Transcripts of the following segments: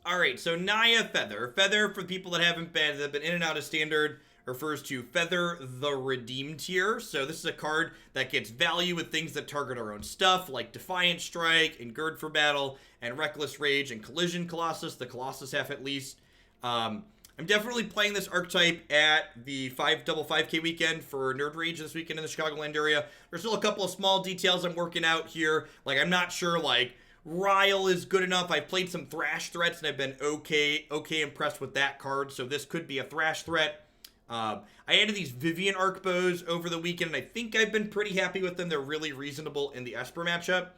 Alright, so Naya Feather. Feather, for people that have been in and out of Standard, refers to Feather the Redeem tier. So this is a card that gets value with things that target our own stuff, like Defiant Strike and Gird for Battle, and Reckless Rage and Collision Colossus, the Colossus half at least. I'm definitely playing this archetype at the 5K weekend for Nerd Rage this weekend in the Chicagoland area. There's still a couple of small details I'm working out here. Like, I'm not sure, like, Rile is good enough. I've played some Thrash threats and I've been okay impressed with that card, so this could be a Thrash threat. I added these Vivien Arkbows over the weekend, and I think I've been pretty happy with them. They're really reasonable in the Esper matchup.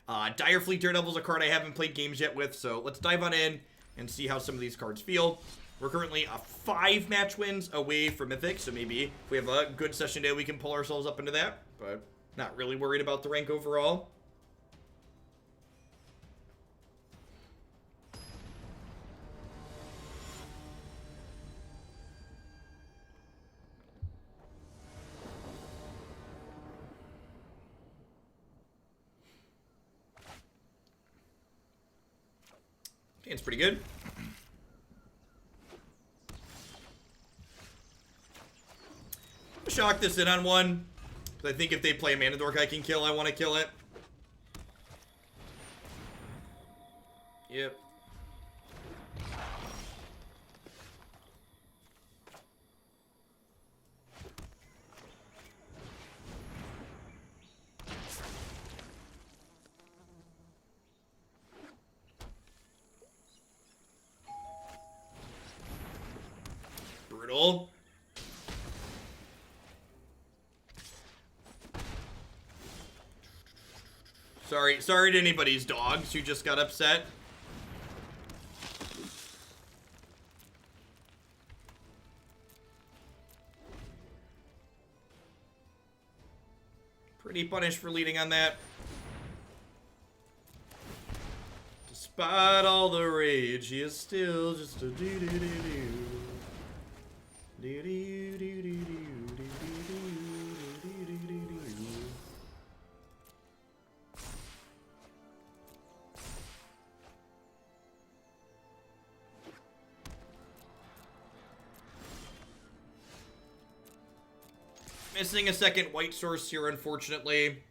Direfleet Daredevil is a card I haven't played games yet with, so let's dive on in and see how some of these cards feel. We're currently 5 match wins away from Mythic, so maybe if we have a good session day, we can pull ourselves up into that, but not really worried about the rank overall. It's pretty good. I'll shock this in on one, because I think if they play a Mana Dork I can kill, I want to kill it. Yep. Brutal. Sorry to anybody's dogs who just got upset. Pretty punished for leading on that. Despite all the rage, he is still just a doo-doo-doo-doo. Missing a second white source here, unfortunately.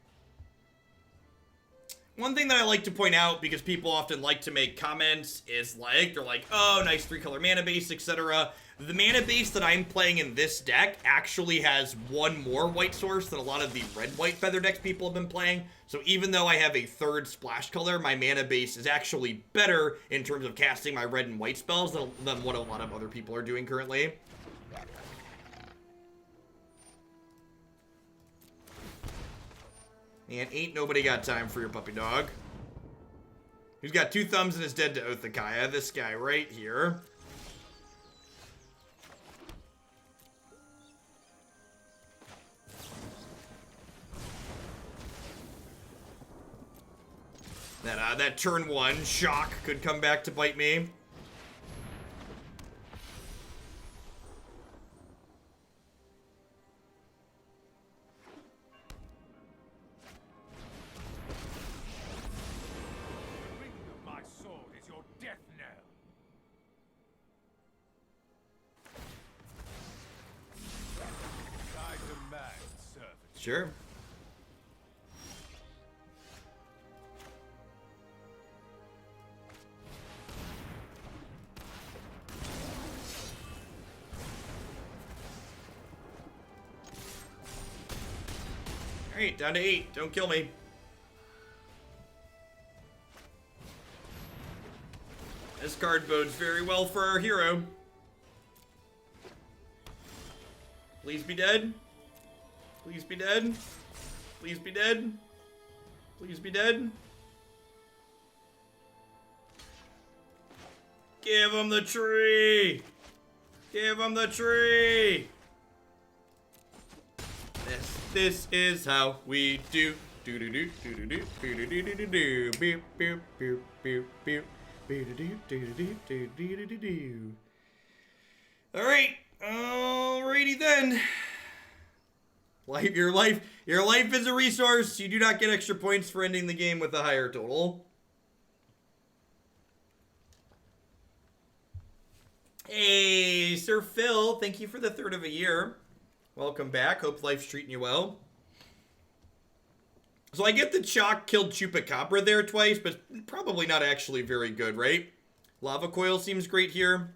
One thing that I like to point out, because people often like to make comments, is like, they're like, oh, nice 3-color mana base, etc. The mana base that I'm playing in this deck actually has one more white source than a lot of the red-white feather decks people have been playing. So even though I have a third splash color, my mana base is actually better in terms of casting my red and white spells than what a lot of other people are doing currently. And ain't nobody got time for your puppy dog. He's got 2 thumbs and is dead to Othakaya. This guy right here. That turn 1 shock could come back to bite me. Sure. Alright, down to 8. Don't kill me. This card bodes very well for our hero. Please be dead. Please be dead. Please be dead. Please be dead. Give him the tree. Give him the tree. This is how we do. Do do do do do do do do do do do. Beep beep beep beep beep. All right. Alrighty then. Your life is a resource. You do not get extra points for ending the game with a higher total. Hey, Sir Phil, thank you for the third of a year. Welcome back. Hope life's treating you well. So I get the Chalk killed Chupacabra there twice, but probably not actually very good, right? Lava Coil seems great here.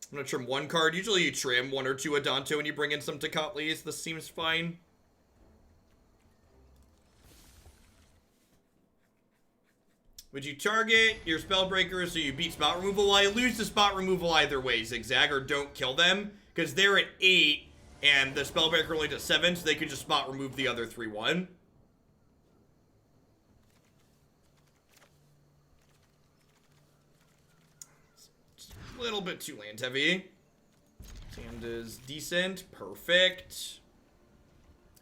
I'm gonna trim one card. Usually you trim one or two Adanto when you bring in some Tocatlis. This seems fine. Would you target your Spellbreaker so you beat spot removal? Well, I lose the spot removal either way, Zigzag, or don't kill them. Because they're at 8, and the Spellbreaker only does 7, so they could just spot remove the other 3-1. A little bit too land heavy. Sand is decent. Perfect.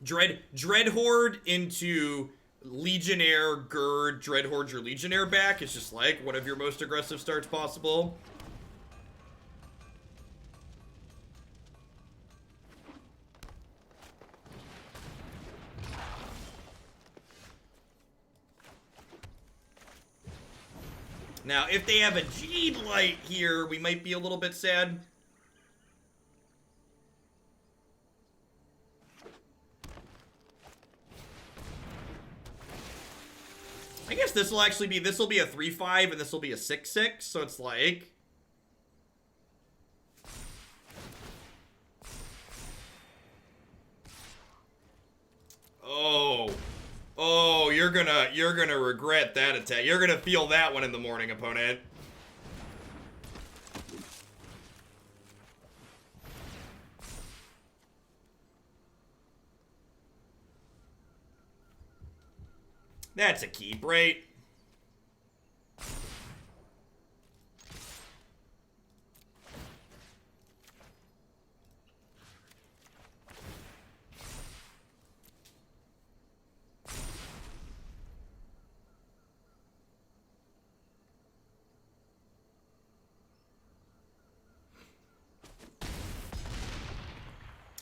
Dreadhorde into Legionnaire, Gird, Dreadhorde your Legionnaire back. It's just like one of your most aggressive starts possible. Now, if they have a Jade Light here, we might be a little bit sad. I guess this will actually be, this will be a 3-5 and this will be a 6-6, so it's like... Oh, you're gonna regret that attack. You're gonna feel that one in the morning, opponent. That's a keep, right?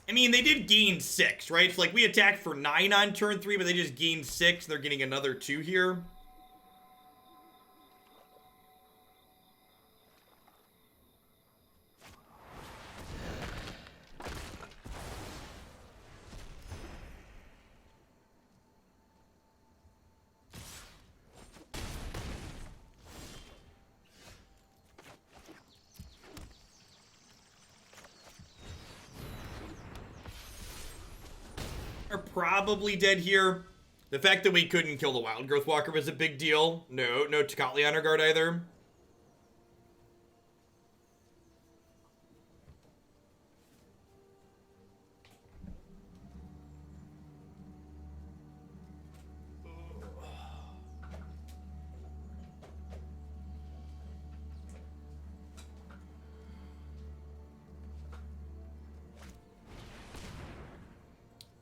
I mean, they did gain 6, right? It's like we attacked for 9 on turn 3, but they just gained 6. They're getting another 2 here. Are probably dead here. The fact that we couldn't kill the Wild Growth Walker was a big deal. No Tocatli on our guard either.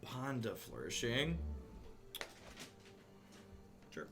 Honda flourishing. Sure.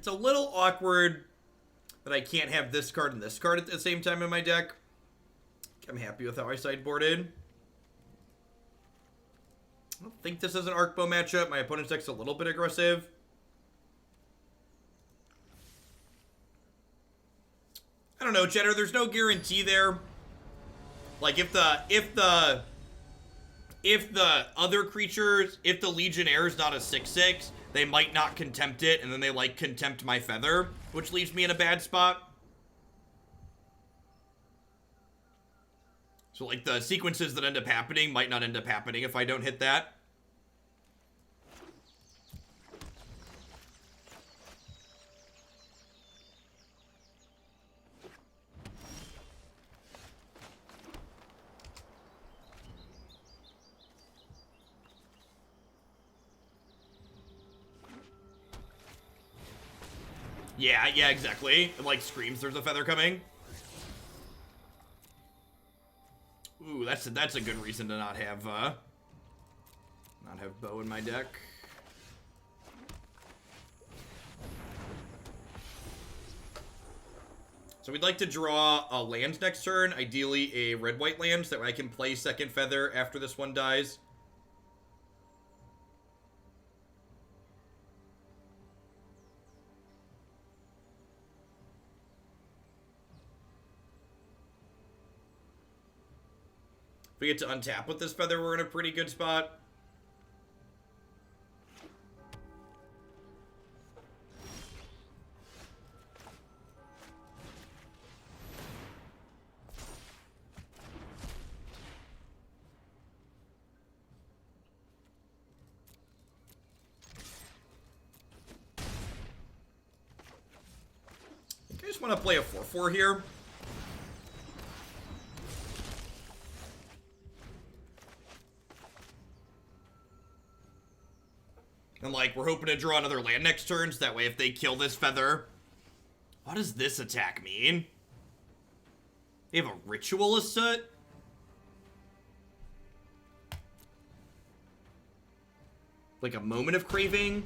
It's a little awkward that I can't have this card and this card at the same time in my deck. I'm happy with how I sideboarded. I don't think this is an Arkbow matchup. My opponent's deck's a little bit aggressive. I don't know, Cheddar. There's no guarantee there. Like, if the other creatures, if the Legionnaire is not a 6/6, they might not contempt it, and then they, like, contempt my feather, which leaves me in a bad spot. So, like, the sequences that end up happening might not end up happening if I don't hit that. Yeah, exactly. It, like, screams there's a feather coming. Ooh, that's a good reason to not have bow in my deck. So we'd like to draw a land next turn, ideally a red-white land, so that I can play second feather after this one dies. If we get to untap with this feather, we're in a pretty good spot. I think I just want to play a 4/4 here. And, like, we're hoping to draw another land next turn, so that way if they kill this feather... What does this attack mean? They have a Ritualist set? Like a Moment of Craving?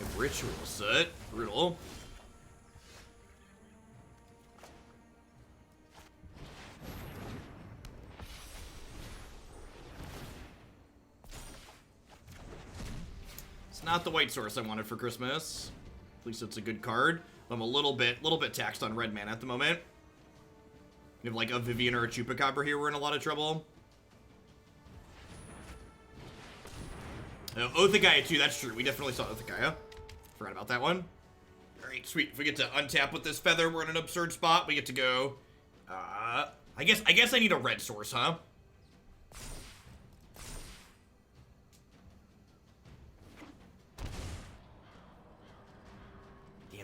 A Ritual set? Brutal. Not the white source I wanted for Christmas. At least it's a good card. I'm a little bit taxed on red mana at the moment. If you have like a Vivien or a Chupacabra here, we're in a lot of trouble. Oath of Gaia too, that's true. We definitely saw Oath of Gaia. Forgot about that one. Alright, sweet. If we get to untap with this feather, we're in an absurd spot. We get to go... I guess I need a red source, huh?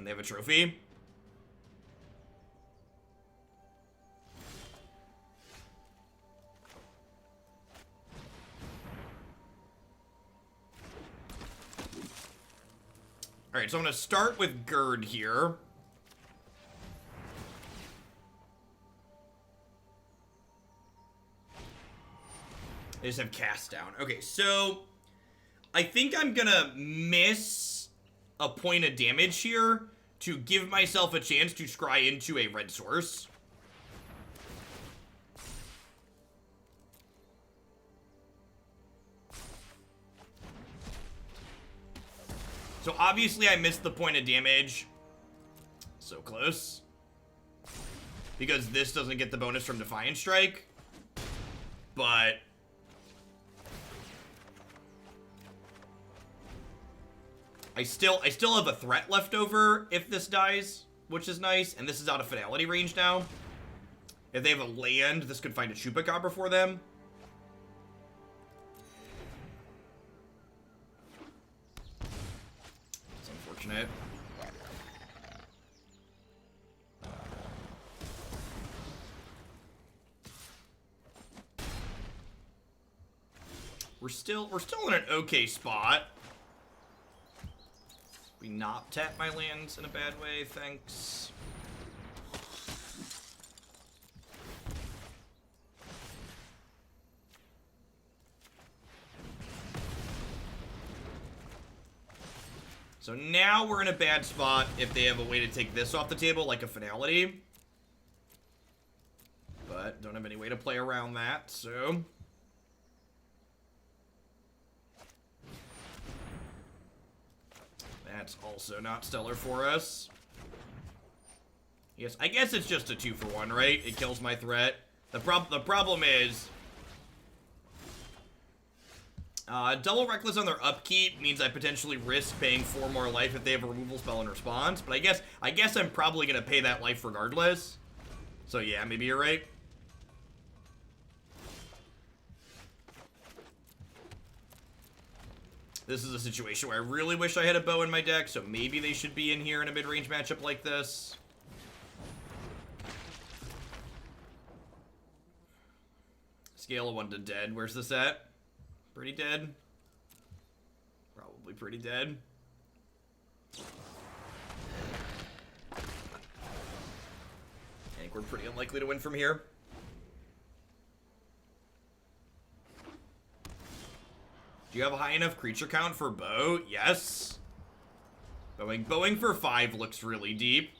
They have a trophy. Alright, so I'm going to start with Gird here. They just have cast down. Okay, so I think I'm going to miss a point of damage here to give myself a chance to scry into a red source. So obviously I missed the point of damage. So close. Because this doesn't get the bonus from Defiant Strike. But... I still have a threat left over if this dies, which is nice. And this is out of finality range now. If they have a land, this could find a Chupacabra for them. It's unfortunate. We're still in an okay spot. We not tap my lands in a bad way, thanks. So now we're in a bad spot if they have a way to take this off the table, like a Finality. But don't have any way to play around that, so... That's also not stellar for us. Yes, I guess it's just a 2-for-1, right? It kills my threat. The problem is... double Reckless on their upkeep means I potentially risk paying 4 more life if they have a removal spell in response. But I guess I'm probably going to pay that life regardless. So yeah, maybe you're right. This is a situation where I really wish I had a bow in my deck, so maybe they should be in here in a mid-range matchup like this. Scale of 1 to dead. Where's this at? Pretty dead. Probably pretty dead. I think we're pretty unlikely to win from here. Do you have a high enough creature count for bow? Yes. Bowing for 5 looks really deep.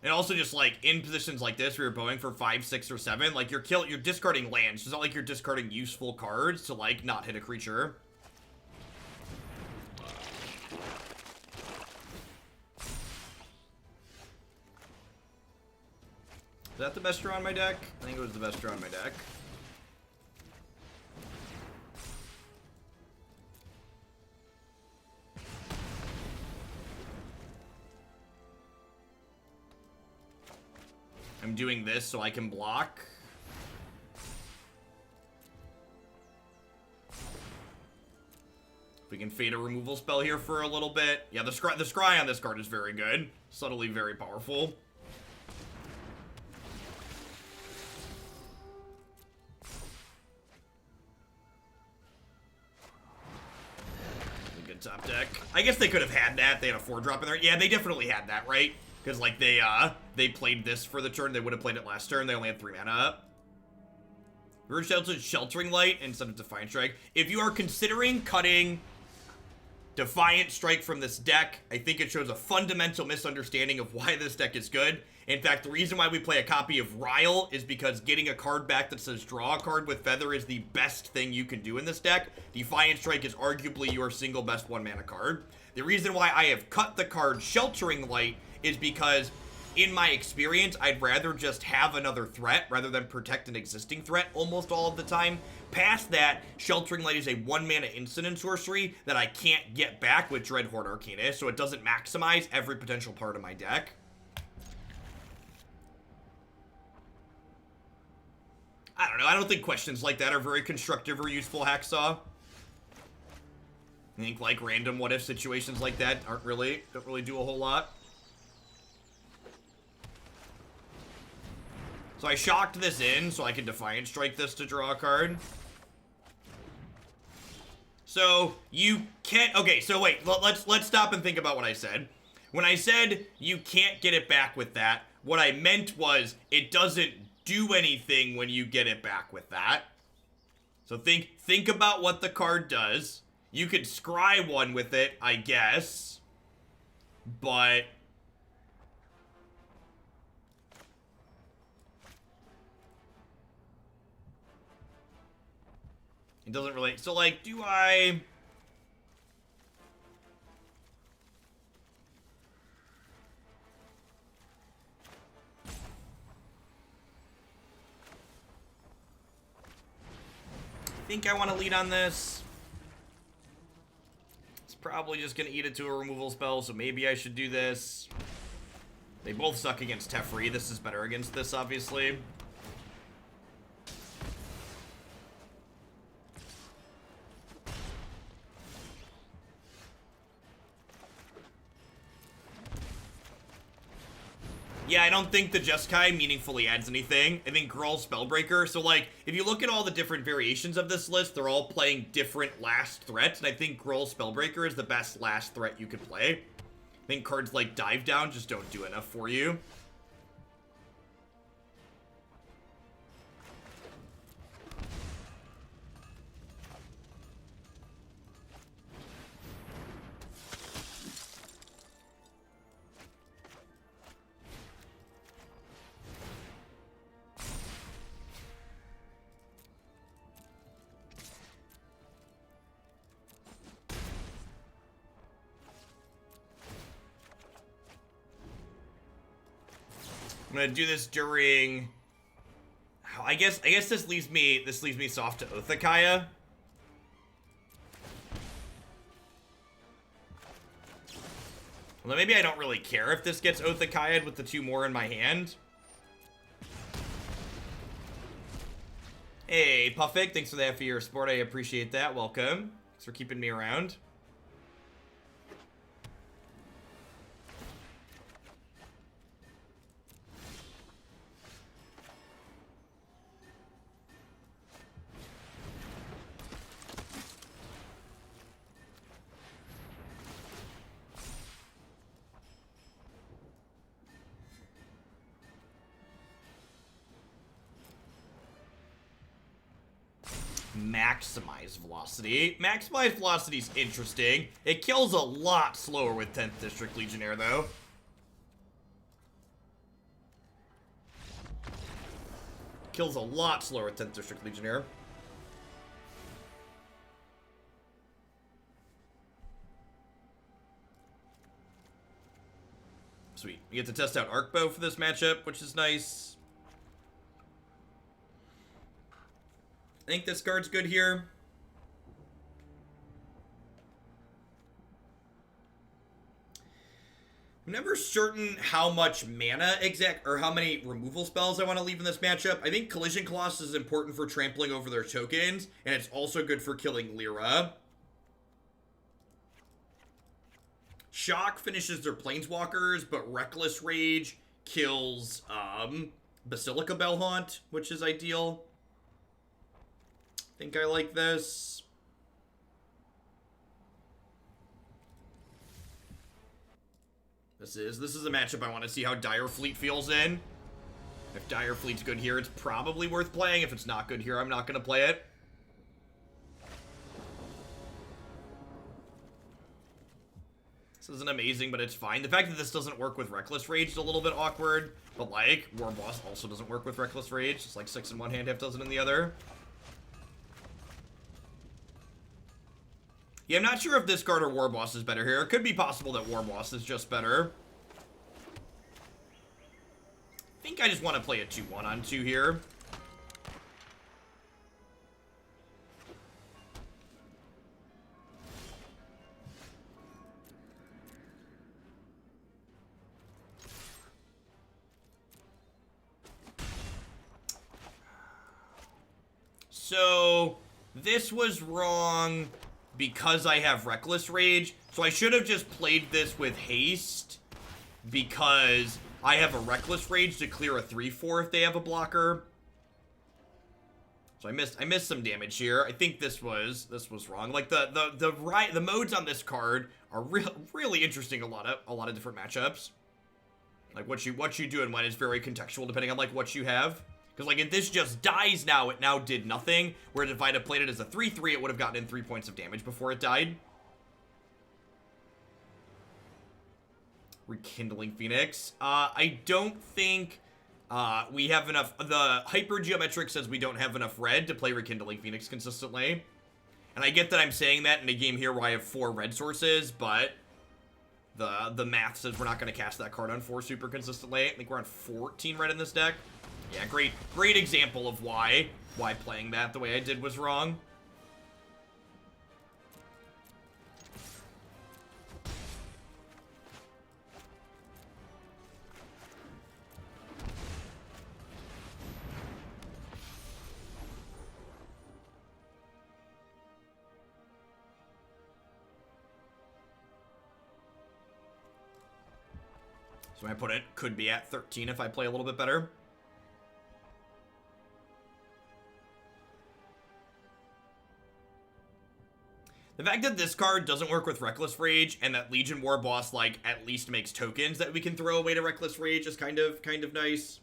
And also just like in positions like this where you're bowing for 5, 6, or 7, like you're discarding lands. It's not like you're discarding useful cards to like not hit a creature. Is that the best draw on my deck? I think it was the best draw on my deck. I'm doing this so I can block. We can fade a removal spell here for a little bit. Yeah, the scry on this card is very good. Subtly very powerful. A good top deck. I guess they could have had that. They had a 4-drop in there. Yeah, they definitely had that, right? Because, like, they played this for the turn. They would have played it last turn. They only had 3 mana up. We're Sheltering Light instead of Defiant Strike. If you are considering cutting Defiant Strike from this deck, I think it shows a fundamental misunderstanding of why this deck is good. In fact, the reason why we play a copy of Rile is because getting a card back that says draw a card with Feather is the best thing you can do in this deck. Defiant Strike is arguably your single best 1-mana card. The reason why I have cut the card Sheltering Light is because, in my experience, I'd rather just have another threat rather than protect an existing threat almost all of the time. Past that, Sheltering Light is a 1-mana instant and sorcery that I can't get back with Dreadhorde Arcanist, so it doesn't maximize every potential part of my deck. I don't know, I don't think questions like that are very constructive or useful, Hacksaw. I think, like, random what-if situations like that don't really do a whole lot. So I shocked this in so I can Defiant Strike this to draw a card. So you can't... Okay, so wait. Let's stop and think about what I said. When I said you can't get it back with that, what I meant was it doesn't do anything when you get it back with that. So think about what the card does. You could scry one with it, I guess. But... it doesn't really... So, like, do I... think I want to lead on this. It's probably just going to eat it to a removal spell, so maybe I should do this. They both suck against Teferi. This is better against this, obviously. Yeah, I don't think the Jeskai meaningfully adds anything. I think Gruul Spellbreaker. So, like, if you look at all the different variations of this list, they're all playing different last threats. And I think Gruul Spellbreaker is the best last threat you could play. I think cards like Dive Down just don't do enough for you. gonna do this during... I guess this leaves me soft to Othakaya. Well, maybe I don't really care if this gets Othakaya'd with the 2 more in my hand. Hey, Puffik, thanks for the half year support. I appreciate that. Welcome. Thanks for keeping me around. Maximize velocity. Maximize velocity is interesting. It kills a lot slower with 10th District Legionnaire, though. Kills a lot slower with 10th District Legionnaire. Sweet. We get to test out Arkbow for this matchup, which is nice. I think this card's good here. I'm never certain how much mana or how many removal spells I want to leave in this matchup. I think Collision Colossus is important for trampling over their tokens, and it's also good for killing Lyra. Shock finishes their Planeswalkers, but Reckless Rage kills Basilica Bellhaunt, which is ideal. Think I like this. This is a matchup I want to see how Dire Fleet feels in. If Dire Fleet's good here, it's probably worth playing. If it's not good here, I'm not going to play it. This isn't amazing, but it's fine. The fact that this doesn't work with Reckless Rage is a little bit awkward. But like, Warboss also doesn't work with Reckless Rage. It's like 6 in one hand, half dozen in the other. Yeah, I'm not sure if this card or Warboss is better here. It could be possible that Warboss is just better. I think I just want to play a 2-1 on 2 here. So, this was wrong because I have Reckless Rage. So I should have just played this with Haste because I have a Reckless Rage to clear a 3/4 if they have a blocker. So I missed some damage here. I think this was wrong. Like the modes on this card are really interesting. A lot of different matchups. Like what you do and when is very contextual depending on like what you have. Because, like, if this just dies now, it now did nothing. Where if I'd have played it as a 3/3, it would have gotten in 3 points of damage before it died. Rekindling Phoenix. I don't think we have enough. The Hypergeometric says we don't have enough red to play Rekindling Phoenix consistently. And I get that I'm saying that in a game here where I have 4 red sources, but the math says we're not going to cast that card on 4 super consistently. I think we're on 14 red in this deck. Yeah, great example of why playing that the way I did was wrong. So I put it could be at 13 if I play a little bit better. The fact that this card doesn't work with Reckless Rage and that Legion Warboss, like, at least makes tokens that we can throw away to Reckless Rage is kind of nice.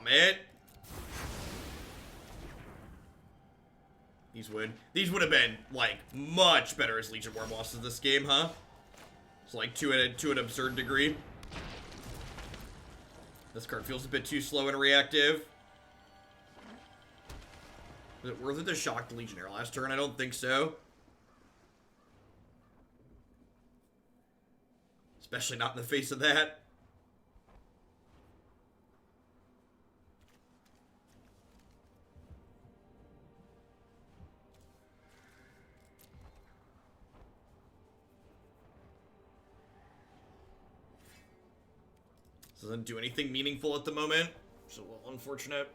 it. These would have been, like, much better as Legion Warbosses this game, huh? It's like to an absurd degree. This card feels a bit too slow and reactive. Is it worth it to shock the Legionnaire last turn? I don't think so. Especially not in the face of that. Doesn't do anything meaningful at the moment, which is a little unfortunate.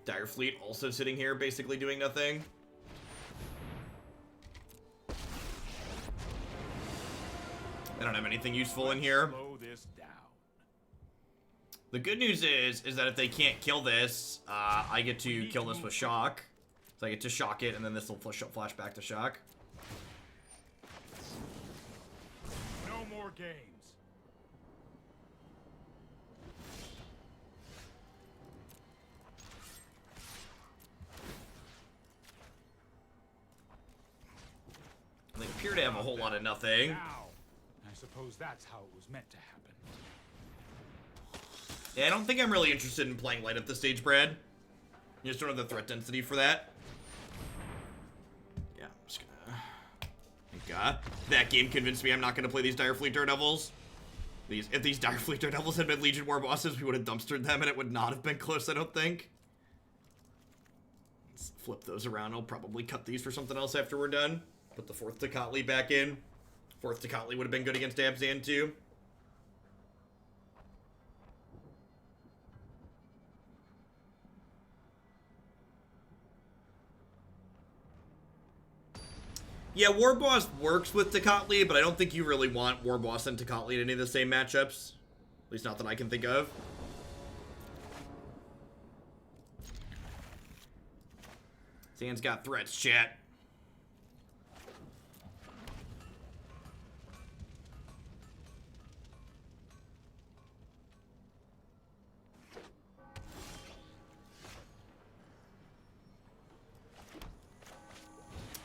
Dire Fleet also sitting here, basically doing nothing. I don't have anything useful in here. Slow this down. The good news is that if they can't kill this, I get to kill this with shock. So I get to shock it, and then this will flash back to shock. No more games. They appear to have a whole lot of nothing. Now, I suppose that's how it was meant to happen. Yeah, I don't think I'm really interested in playing light up the stage, Brad. You just don't have the threat density for that. Yeah, I'm just gonna... Thank God. That game convinced me I'm not gonna play these Dire Fleet Daredevils. If these Dire Fleet Daredevils had been Legion Warbosses, we would have dumpstered them and it would not have been close, I don't think. Let's flip those around. I'll probably cut these for something else after we're done. Put the 4th Tocatli back in. 4th Tocatli would have been good against Abzan too. Yeah, Warboss works with Tocatli, but I don't think you really want Warboss and Tocatli in any of the same matchups. At least not that I can think of. Zan's got threats, chat.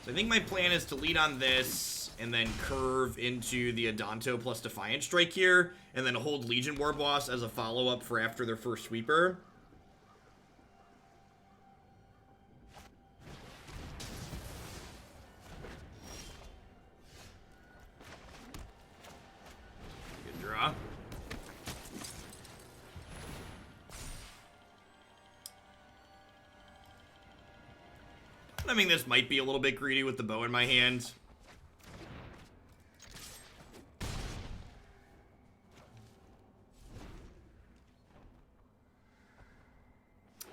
So I think my plan is to lead on this and then curve into the Adanto plus Defiant Strike here, and then hold Legion Warboss as a follow-up for after their first sweeper. Good draw. I mean, this might be a little bit greedy with the bow in my hand.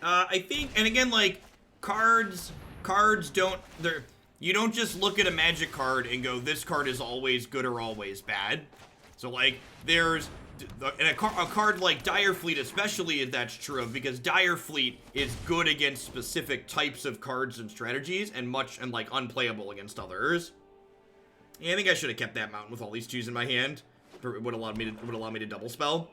I think, and again, like, cards don't, you don't just look at a magic card and go, this card is always good or always bad. So, like, there's, and a card like Dire Fleet especially, that's true of, because Dire Fleet is good against specific types of cards and strategies, and like unplayable against others. Yeah, I think I should have kept that mountain with all these 2s in my hand. It would allow me to double spell.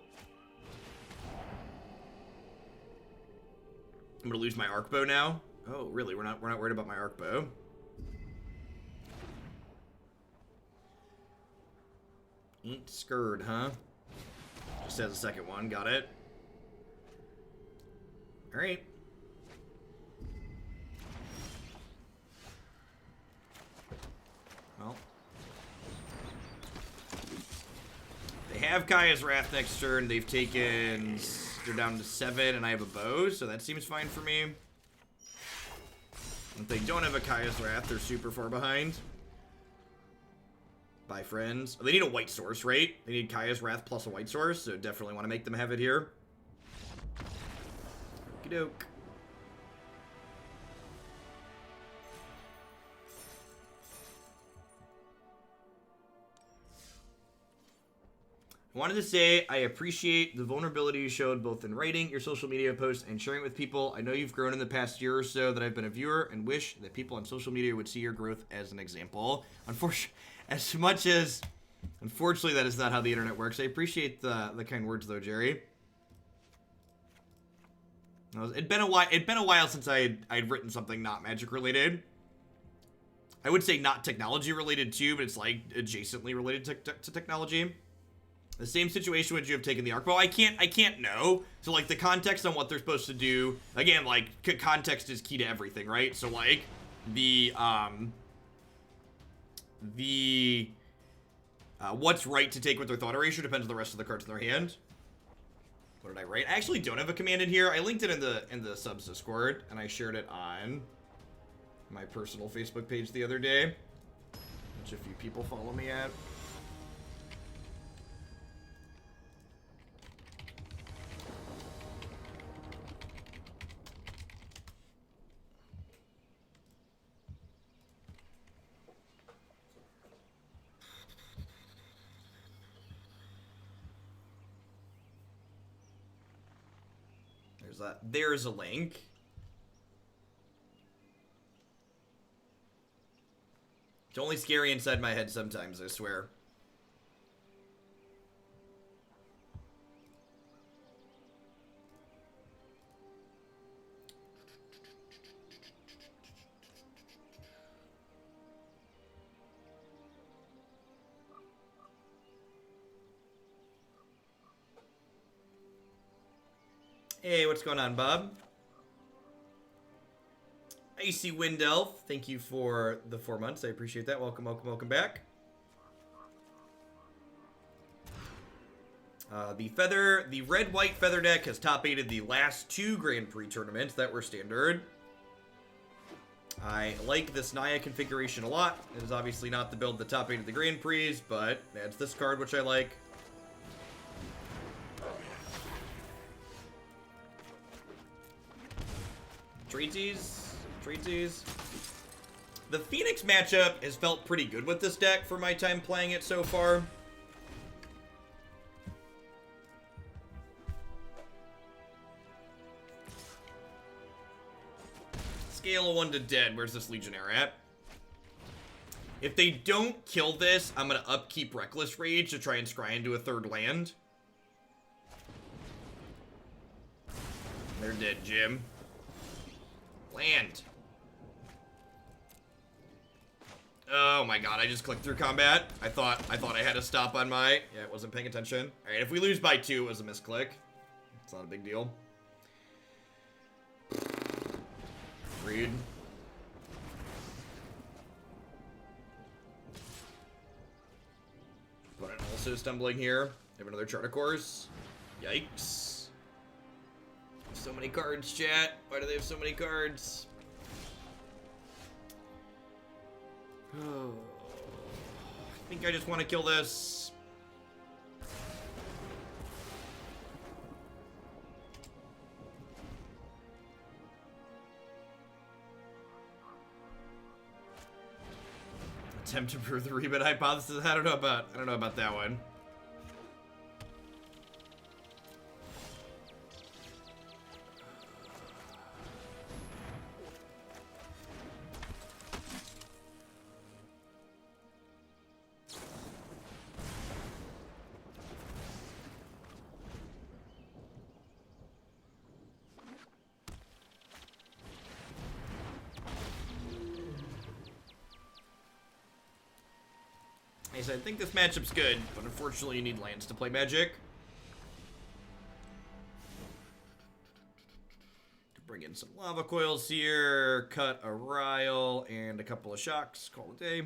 I'm gonna lose my Arkbow now. Oh, really? We're not worried about my Arkbow. Ain't Gird, huh? Just has a second one. Got it. All right. Well, they have Kaya's Wrath next turn. They've taken... They're down to 7, and I have a bow, so that seems fine for me. If they don't have a Kaya's Wrath, they're super far behind. Bye, friends. Oh, they need a white source, right? They need Kaya's Wrath plus a white source, so definitely want to make them have it here. Okie doke. I wanted to say I appreciate the vulnerability you showed both in writing your social media posts and sharing it with people. I know you've grown in the past year or so that I've been a viewer, and wish that people on social media would see your growth as an example. Unfortunately, as much as Unfortunately, that is not how the internet works. I appreciate the kind words, though, Jerry. It'd been a while since I'd written something not magic related. I would say not technology related too, but it's like adjacently related to technology. The same situation would you have taken the Arkbow? I can't know. So like the context on what they're supposed to do. Again, like context is key to everything, right? So like what's right to take with their thought erasure depends on the rest of the cards in their hand. What did I write? I actually don't have a command in here. I linked it in the subs Discord, and I shared it on my personal Facebook page the other day, which a few people follow me at. There's a link. It's only scary inside my head sometimes, I swear. Hey, what's going on, Bob? Icy Wind Elf, thank you for the 4 months. I appreciate that. Welcome, welcome, welcome back. The red-white feather deck has top-8'd the last 2 Grand Prix tournaments that were standard. I like this Naya configuration a lot. It is obviously not the build that top-8'd the Grand Prix, but adds this card, which I like. Treaties. The Phoenix matchup has felt pretty good with this deck for my time playing it so far. Scale of 1 to dead. Where's this Legionnaire at? If they don't kill this, I'm going to upkeep Reckless Rage to try and scry into a 3rd land. They're dead, Jim. Land. Oh my god, I just clicked through combat. I thought I had to stop on my... Yeah, I wasn't paying attention. Alright, if we lose by 2, it was a misclick. It's not a big deal. Read. Opponent also stumbling here. Have another Chart of Course. Yikes. So many cards, chat. Why do they have so many cards? Oh. I think I just want to kill this. Attempt to prove the rebid hypothesis. I don't know about that one. I think this matchup's good, but unfortunately you need lands to play Magic. To bring in some Lava Coils here, cut a Rile, and a couple of Shocks, call it a day.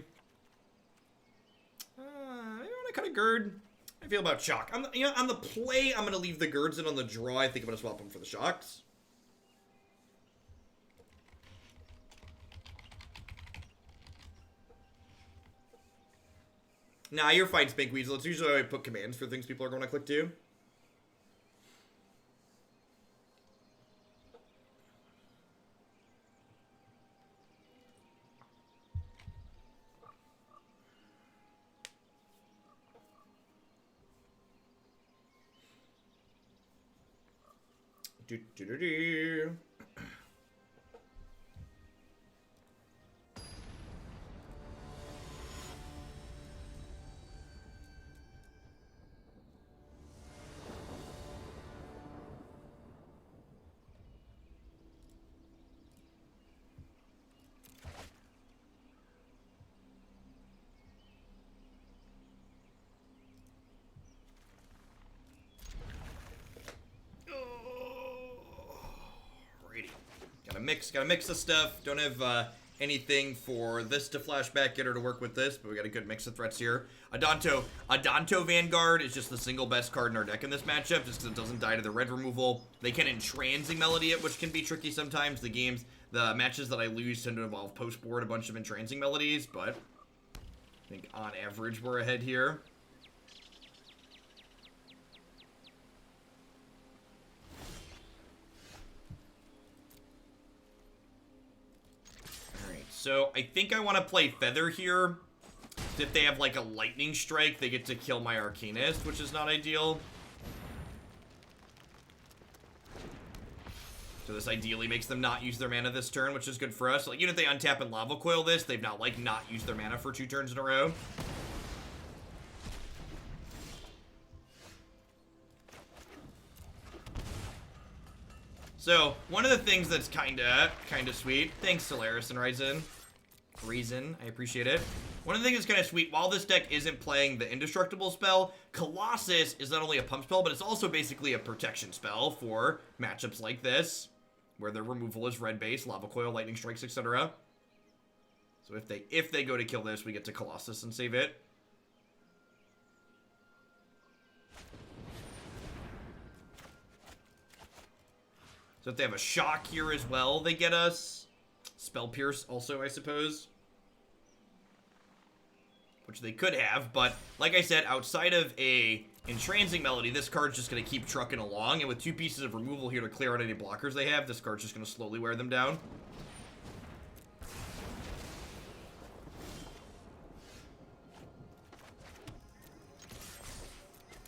You want to cut a Gird? How do you feel about Shock? On the play, I'm going to leave the Girds, and on the draw, I think I'm going to swap them for the Shocks. Nah, you're fine, Spank Weasel. It's usually how I put commands for things people are going to click to. Do-do-do-do. gotta mix the stuff. Don't have anything for this to flash back at or to work with this, but we got a good mix of threats here. Adanto Vanguard is just the single best card in our deck in this matchup, just because it doesn't die to the red removal. They can Entrancing Melody it, which can be tricky sometimes. The matches that I lose tend to involve post-board a bunch of Entrancing Melodies, but I think on average we're ahead here. Alright, so I think I want to play Feather here. If they have like a Lightning Strike, they get to kill my Arcanist, which is not ideal. So this ideally makes them not use their mana this turn, which is good for us. Like, even if they untap and Lava Coil this, they've now, like, not used their mana for 2 turns in a row. So, one of the things that's kinda sweet, thanks Solaris and Reason, I appreciate it. One of the things that's kind of sweet, while this deck isn't playing the Indestructible spell, Colossus is not only a pump spell, but it's also basically a protection spell for matchups like this, where their removal is red-based, Lava Coil, Lightning Strikes, etc. So if they go to kill this, we get to Colossus and save it. So if they have a Shock here as well, they get us. Spell Pierce also, I suppose. Which they could have, but like I said, outside of a Entrancing Melody, this card's just going to keep trucking along, and with 2 pieces of removal here to clear out any blockers they have, this card's just going to slowly wear them down.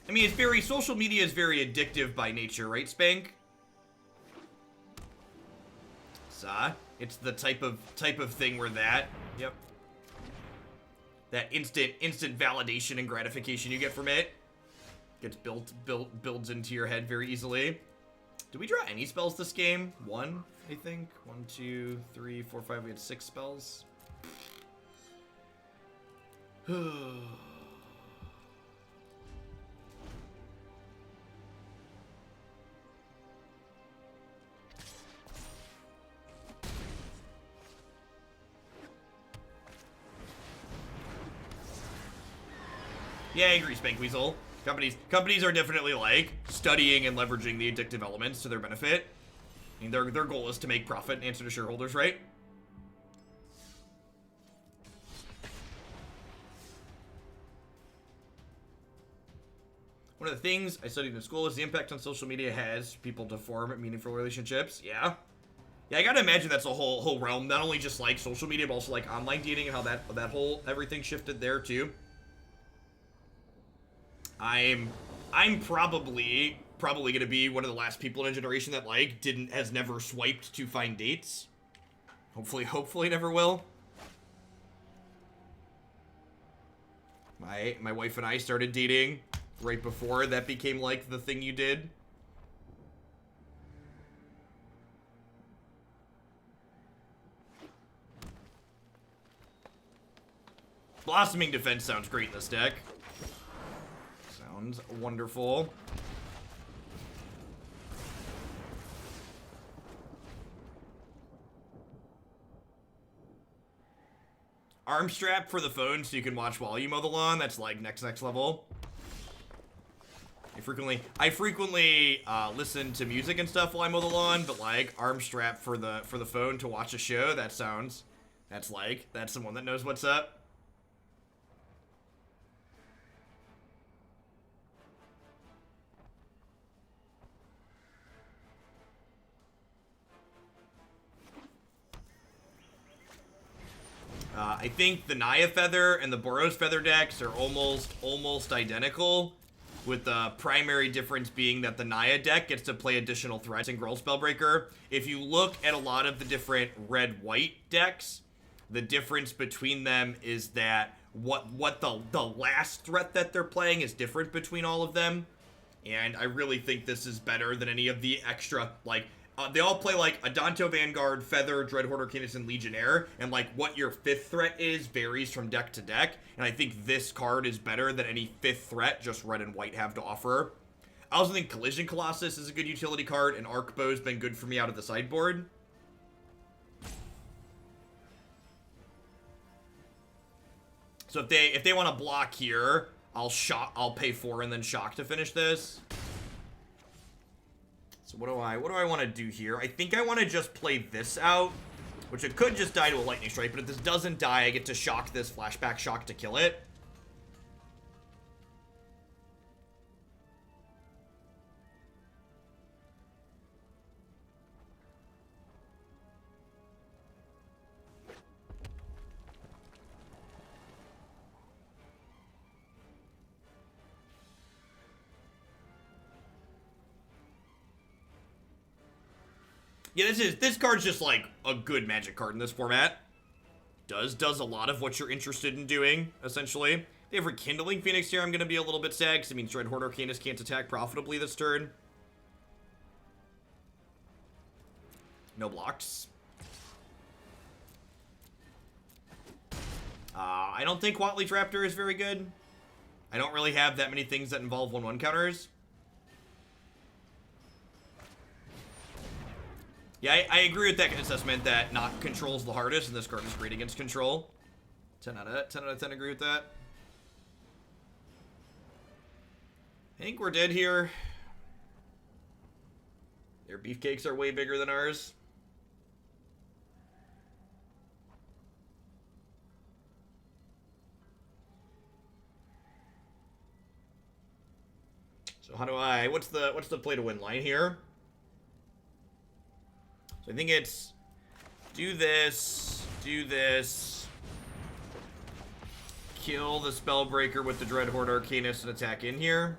I mean, social media is very addictive by nature, right, Spank? It's the type of thing where yep. That instant validation and gratification you get from it gets builds into your head very easily. Did we draw any spells this game? 1, I think. 1, 2, 3, 4, 5. We had 6 spells. Yeah, I agree, Spank Weasel. Companies are definitely, like, studying and leveraging the addictive elements to their benefit. I mean, their goal is to make profit and answer to shareholders, right? One of the things I studied in school is the impact on social media has people to form meaningful relationships. Yeah. Yeah, I gotta imagine that's a whole realm. Not only just, like, social media, but also, like, online dating and how that whole everything shifted there, too. I'm probably gonna be one of the last people in a generation that, like, has never swiped to find dates. Hopefully never will. My wife and I started dating right before that became, like, the thing you did. Blossoming Defense sounds great in this deck. Sounds wonderful. Arm strap for the phone so you can watch while you mow the lawn. That's like next level. I frequently listen to music and stuff while I mow the lawn, but like arm strap for the phone to watch a show. That's someone that knows what's up. I think the Naya Feather and the Boros Feather decks are almost identical, with the primary difference being that the Naya deck gets to play additional threats in Gruul Spellbreaker. If you look at a lot of the different red-white decks, the difference between them is that what the last threat that they're playing is different between all of them, and I really think this is better than any of the extra, like, they all play, like, Adanto Vanguard, Feather, Dreadhorde Arcanist, and Legionnaire, and, like, what your 5th threat is varies from deck to deck, and I think this card is better than any 5th threat just red and white have to offer. I also think Collision Colossus is a good utility card, and Arkbow's been good for me out of the sideboard. So if they want to block here, I'll pay 4 and then shock to finish this. So what do I want to do here? I think I want to just play this out, which it could just die to a lightning strike, but if this doesn't die, I get to shock this flashback shock to kill it. Yeah, this card's just like a good Magic card in this format. Does a lot of what you're interested in doing, essentially. They have Rekindling Phoenix here. I'm going to be a little bit sad because it means Dreadhorde Arcanist can't attack profitably this turn. No blocks. I don't think Quatleaf Raptor is very good. I don't really have that many things that involve 1/1 counters. Yeah, I agree with that assessment that not control's the hardest, and this card is great against control. 10 out of 10 agree with that. I think we're dead here. Their beefcakes are way bigger than ours. So how do I, what's the play to win line here? So I think it's do this, kill the Spellbreaker with the Dreadhorde Arcanist and attack in here.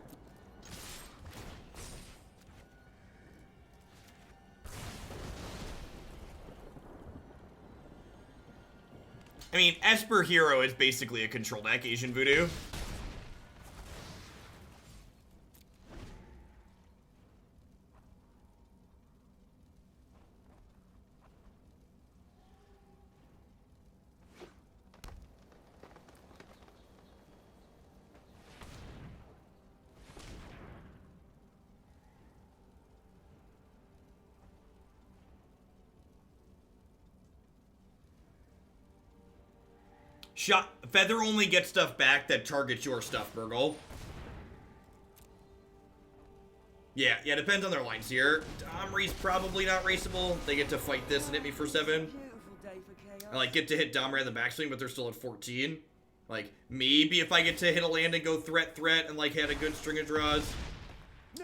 I mean, Esper Hero is basically a control deck, Asian Voodoo. Feather only gets stuff back that targets your stuff, Burgle. Yeah, depends on their lines here. Domri's probably not raceable. They get to fight this and hit me for 7. I like get to hit Domri on the backswing, but they're still at 14. Like, maybe if I get to hit a land and go threat, and like had a good string of draws.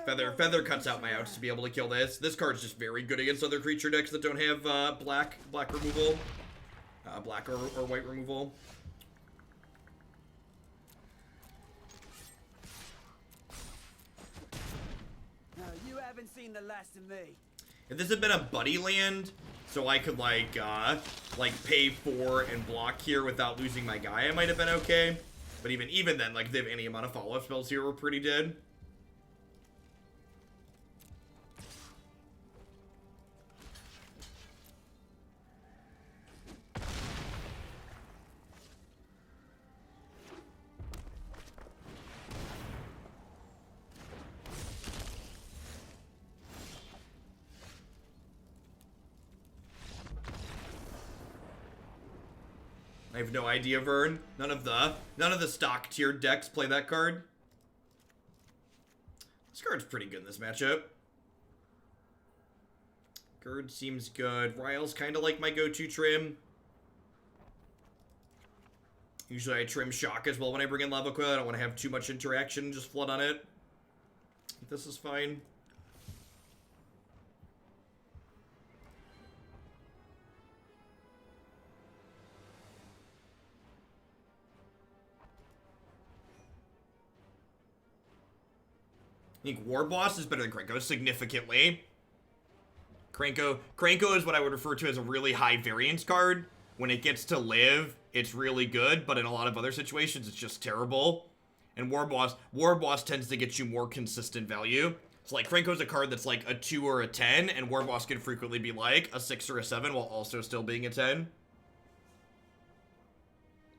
Feather cuts out my outs to be able to kill this. This card's just very good against other creature decks that don't have black removal. Black or white removal. Seen the last of me. If this had been a buddy land, so I could like pay 4 and block here without losing my guy, I might have been okay. But even then, like if they have any amount of follow-up spells here, we're pretty dead. I have no idea, Vern. None of the stock tiered decks play that card. This card's pretty good in this matchup. Gird seems good. Rile's kind of like my go-to trim. Usually I trim shock as well when I bring in Lava Coil. I don't want to have too much interaction, just flood on it. This is fine. I think Warboss is better than Krenko significantly. Krenko is what I would refer to as a really high variance card. When it gets to live, it's really good, but in a lot of other situations, it's just terrible. And Warboss tends to get you more consistent value. So like Krenko's a card that's like a 2 or a 10, and Warboss can frequently be like a 6 or a 7 while also still being a 10.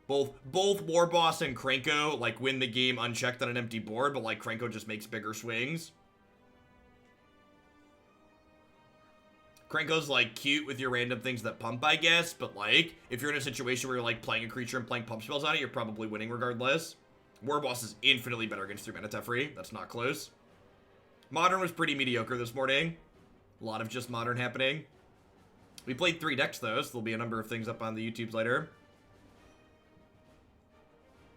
Both Warboss and Krenko, like, win the game unchecked on an empty board, but, like, Krenko just makes bigger swings. Krenko's, like, cute with your random things that pump, I guess, but, like, if you're in a situation where you're, like, playing a creature and playing pump spells on it, you're probably winning regardless. Warboss is infinitely better against 3-mana Teferi. That's not close. Modern was pretty mediocre this morning. A lot of just Modern happening. We played 3 decks, though, so there'll be a number of things up on the YouTubes later.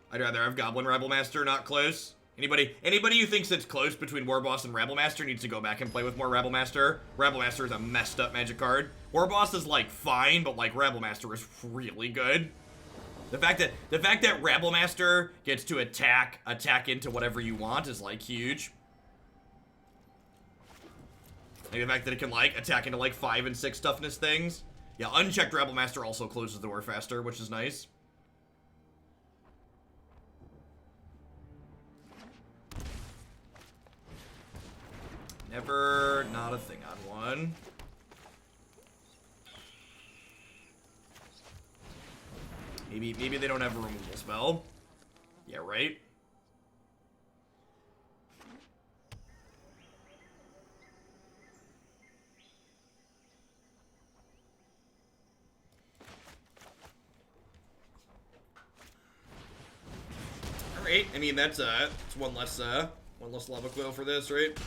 I'd rather have Goblin Rabblemaster, not close. Anybody who thinks it's close between Warboss and Rabblemaster needs to go back and play with more Rabblemaster. Rabblemaster is a messed up Magic card. Warboss is, like, fine, but, like, Rabblemaster is really good. The fact that Rabblemaster gets to attack into whatever you want is, like, huge. Like, the fact that it can, like, attack into, like, 5 and 6 toughness things. Yeah, unchecked Rabblemaster also closes the door faster, which is nice. Never not a thing on one. Maybe they don't have a removal spell. Yeah, right? Alright, I mean that's it's one less Lava Coil for this, right?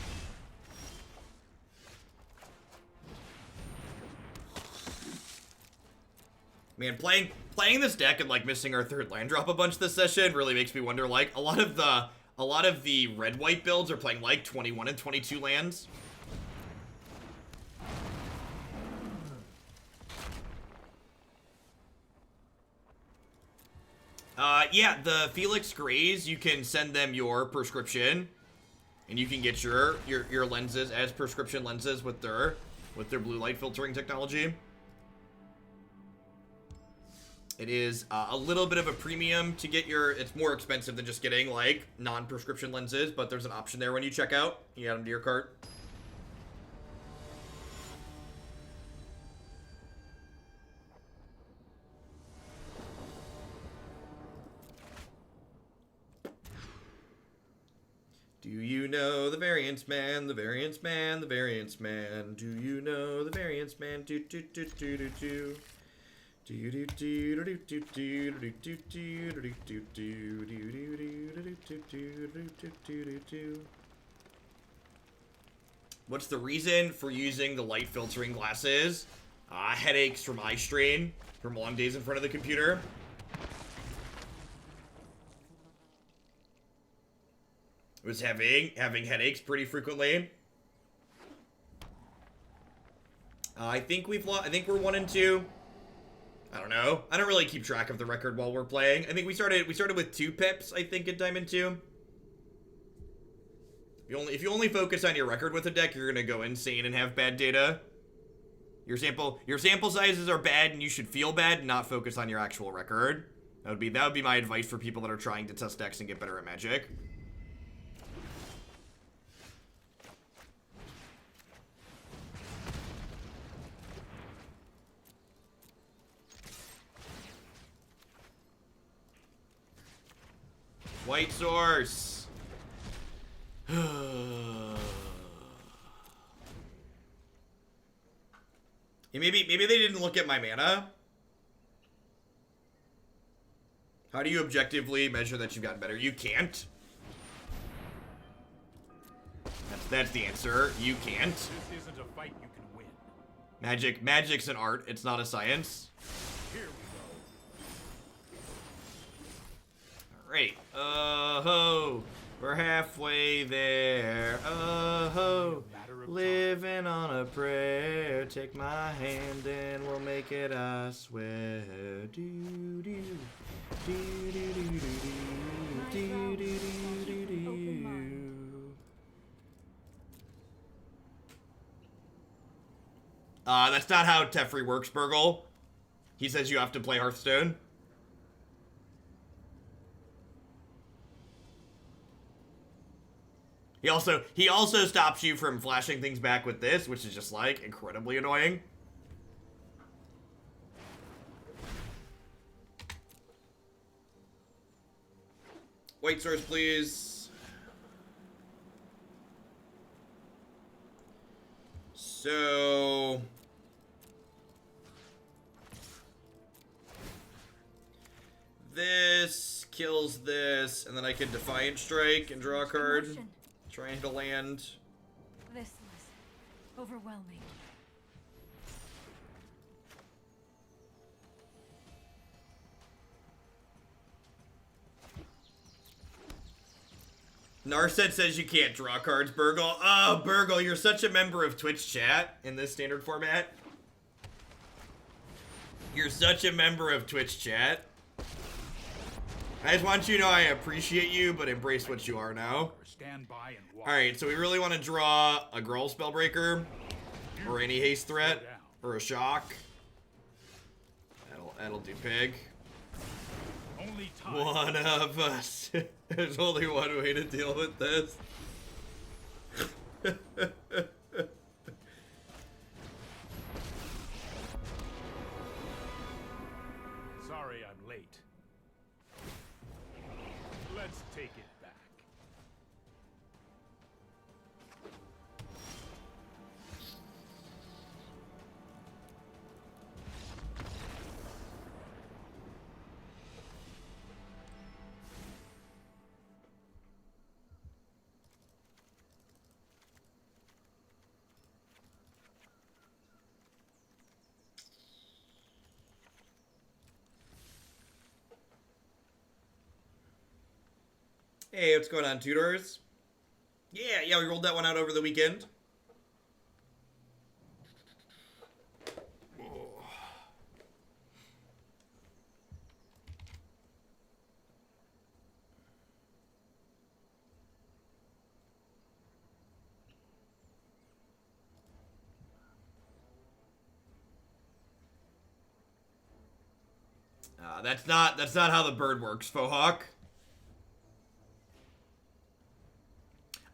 Man, playing this deck and, like, missing our 3rd land drop a bunch this session really makes me wonder, like, a lot of the red-white builds are playing, like, 21 and 22 lands. Yeah, the Felix Greys, you can send them your prescription, and you can get your lenses as prescription lenses with their blue light filtering technology. It is a little bit of a premium to get it's more expensive than just getting, like, non-prescription lenses, but there's an option there when you check out. You add them to your cart. Do you know the variance man, the variance man, the variance man? Do you know the variance man? Do do do do do do. What's the reason for using the light filtering glasses? Headaches from eye strain from long days in front of the computer. I was having headaches pretty frequently. I think we're 1-2. I don't know. I don't really keep track of the record while we're playing. I think we started with 2 pips, I think, in Diamond 2. If you only focus on your record with a deck, you're gonna go insane and have bad data. Your sample sizes are bad, and you should feel bad and not focus on your actual record. That would be my advice for people that are trying to test decks and get better at Magic. White source. Maybe they didn't look at my mana. How do you objectively measure that you've gotten better? You can't. That's the answer. You can't. This isn't a fight you can win. Magic's an art. It's not a science. Here we go. Alright. Oh-ho. We're halfway there. Oh-ho. Living on a prayer. Take my hand and we'll make it, I swear. Do-do. Do-do-do-do-do. Do-do-do-do-do. That's not how Teferi works, Burgle. He says you have to play Hearthstone. He also stops you from flashing things back with this, which is just, like, incredibly annoying. White source, please. So, kills this, and then I can Defiant Strike and draw a card. Emotion. Trying to land. This was overwhelming. Narset says you can't draw cards, Burgle. Oh, Burgle, you're such a member of Twitch chat in this standard format. You're such a member of Twitch chat. I just want you to know I appreciate you, but embrace what you are now. Stand by and watch. Alright, so we really want to draw a Gruul Spellbreaker, or any haste threat, or a shock. That'll do pig. Only time. One of us. There's only one way to deal with this. Sorry I'm late. Let's take it back. Hey, what's going on, Tutors? Yeah, we rolled that one out over the weekend. That's not how the bird works, Fohawk.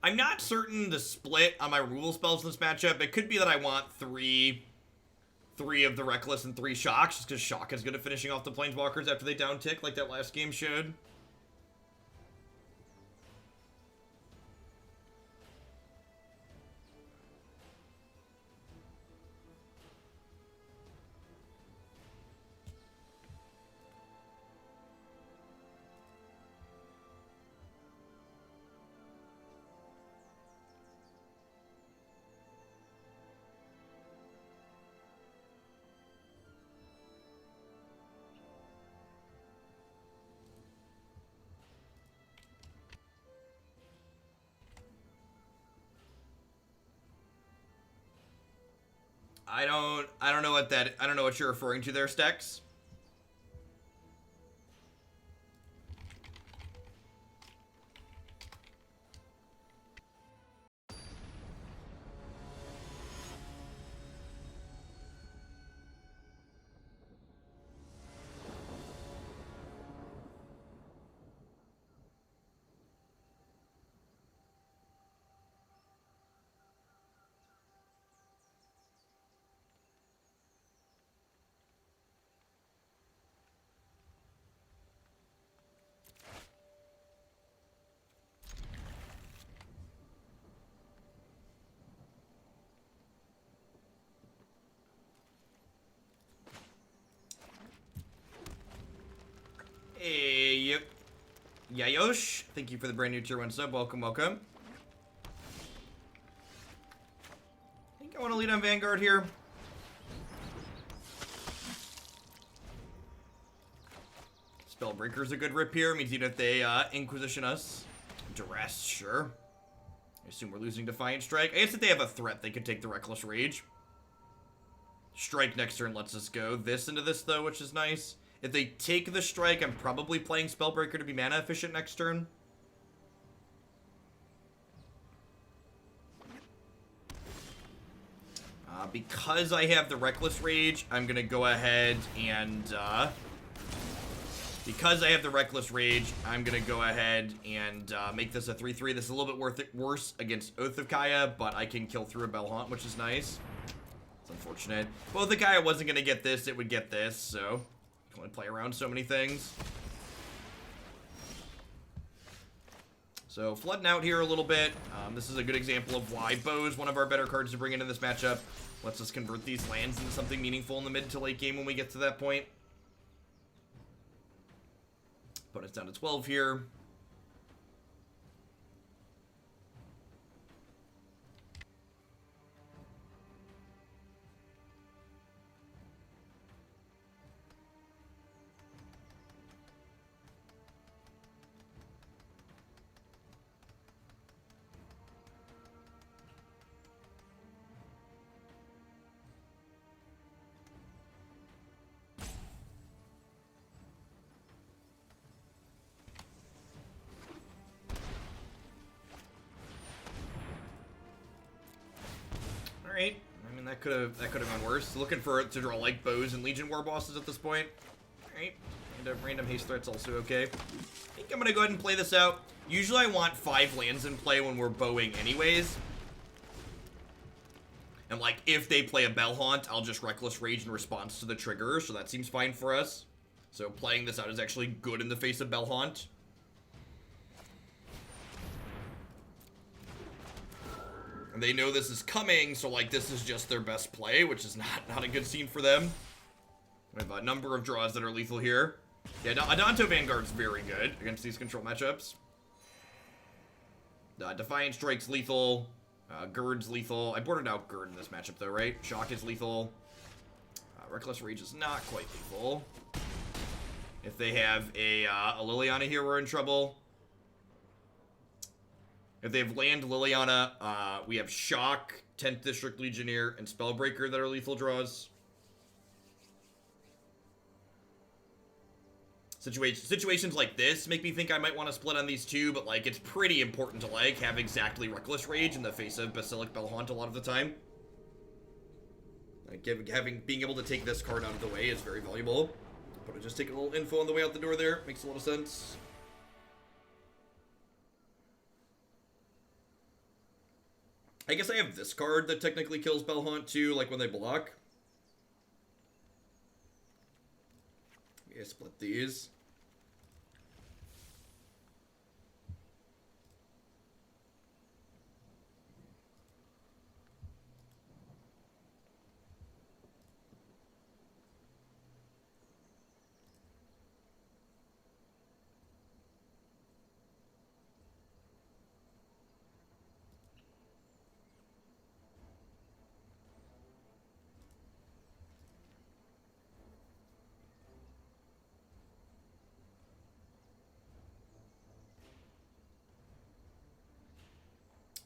I'm not certain the split on my rule spells in this matchup. It could be that I want three of the Reckless and 3 Shocks, just because Shock is good at finishing off the Planeswalkers after they down tick, like that last game showed. I don't know what you're referring to there, Stex. Hey, yep. Yayosh, thank you for the brand new tier 1 sub. Welcome, welcome. I think I want to lead on Vanguard here. Spellbreaker's a good rip here. Means even if they Inquisition us. Duress, sure. I assume we're losing Defiant Strike. I guess if they have a threat, they could take the Reckless Rage. Strike next turn lets us go this into this, though, which is nice. If they take the strike, I'm probably playing Spellbreaker to be mana efficient next turn. Because I have the Reckless Rage, I'm going to go ahead and... because I have the Reckless Rage, I'm going to go ahead and make this a 3-3. This is a little bit worse against Oath of Kaya, but I can kill through a Bellhaunt, which is nice. It's unfortunate. Well, if the Kaya wasn't going to get this, it would get this, so... I can only play around so many things. So, flooding out here a little bit. This is a good example of why Bow is one of our better cards to bring into this matchup. Lets us convert these lands into something meaningful in the mid to late game when we get to that point. Put us down to 12 here. Alright. I mean, that could have gone worse. Looking for it to draw like bows and Legion Warbosses at this point. Alright. And random haste threat's also okay. I think I'm gonna go ahead and play this out. Usually I want 5 lands in play when we're bowing anyways. And like, if they play a Bell Haunt, I'll just Reckless Rage in response to the trigger, so that seems fine for us. So playing this out is actually good in the face of Bell Haunt. And they know this is coming, so like this is just their best play, which is not a good scene for them. We have a number of draws that are lethal here. Yeah, Adanto Vanguard's very good against these control matchups. Defiant Strike's lethal. Gird's lethal. I boarded out Gird in this matchup though, right? Shock is lethal. Reckless Rage is not quite lethal. If they have a Liliana here, we're in trouble. If they have land Liliana, we have Shock, 10th District Legionnaire, and Spellbreaker that are lethal draws. Situations like this make me think I might want to split on these two, but like it's pretty important to like have exactly Reckless Rage in the face of Basilic Bell Haunt a lot of the time. Like being able to take this card out of the way is very valuable. But I just take a little info on the way out the door there. Makes a lot of sense. I guess I have this card that technically kills Bell Haunt too, like when they block. Yeah, split these.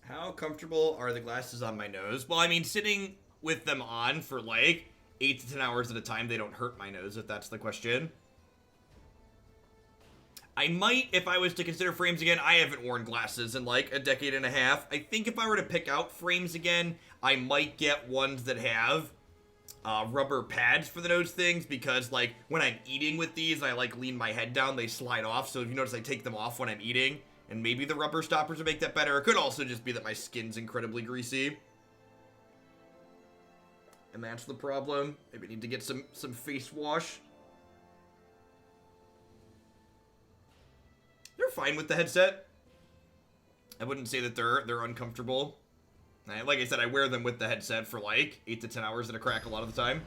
How comfortable are the glasses on my nose? Well, I mean, sitting with them on for like 8 to 10 hours at a time, they don't hurt my nose, if that's the question. I might, if I was to consider frames again, I haven't worn glasses in like a decade and a half. I think if I were to pick out frames again, I might get ones that have rubber pads for the nose things, because like when I'm eating with these, I like lean my head down, they slide off. So if you notice, I take them off when I'm eating. And maybe the rubber stoppers would make that better. It could also just be that my skin's incredibly greasy. And that's the problem. Maybe I need to get some face wash. They're fine with the headset. I wouldn't say that they're uncomfortable. Like I said, I wear them with the headset for like 8 to 10 hours at a crack a lot of the time.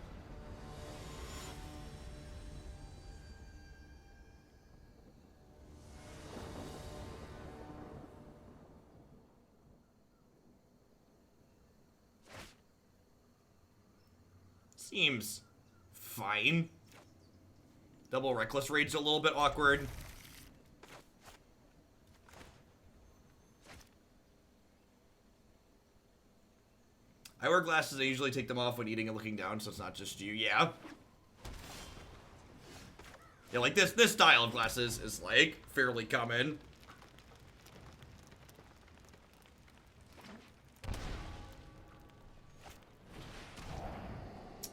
Seems fine. Double Reckless Rage a little bit awkward. I wear glasses. I usually take them off when eating and looking down, so it's not just you. Yeah. Yeah, like this style of glasses is like fairly common.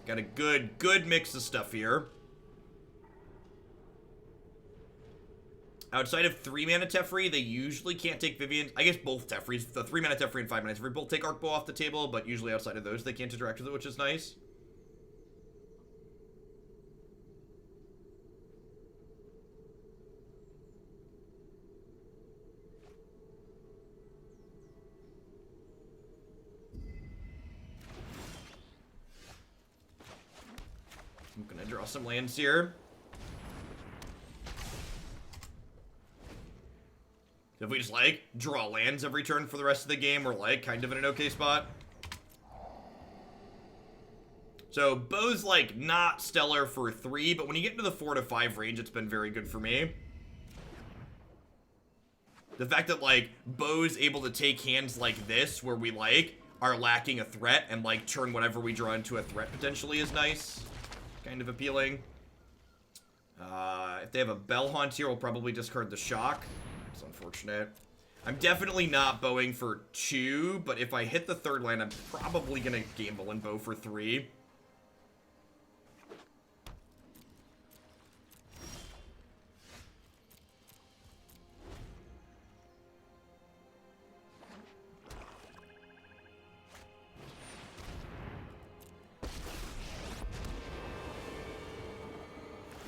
Got a good mix of stuff here. Outside of 3-mana Teferi, they usually can't take Vivien. I guess both Teferis, the 3-mana Teferi and 5-mana Teferi, both take Arkbow off the table, but usually outside of those, they can't interact with it, which is nice. I'm gonna draw some lands here. If we just, like, draw lands every turn for the rest of the game, we're, like, kind of in an okay spot. So, Bow's, like, not stellar for 3, but when you get into the 4 to 5 range, it's been very good for me. The fact that, like, Bow's able to take hands like this, where we, like, are lacking a threat, and, like, turn whatever we draw into a threat potentially is nice. Kind of appealing. If they have a Bell Haunt here, we'll probably discard the Shock. It's unfortunate. I'm definitely not bowing for 2, but if I hit the 3rd land, I'm probably gonna gamble and bow for 3.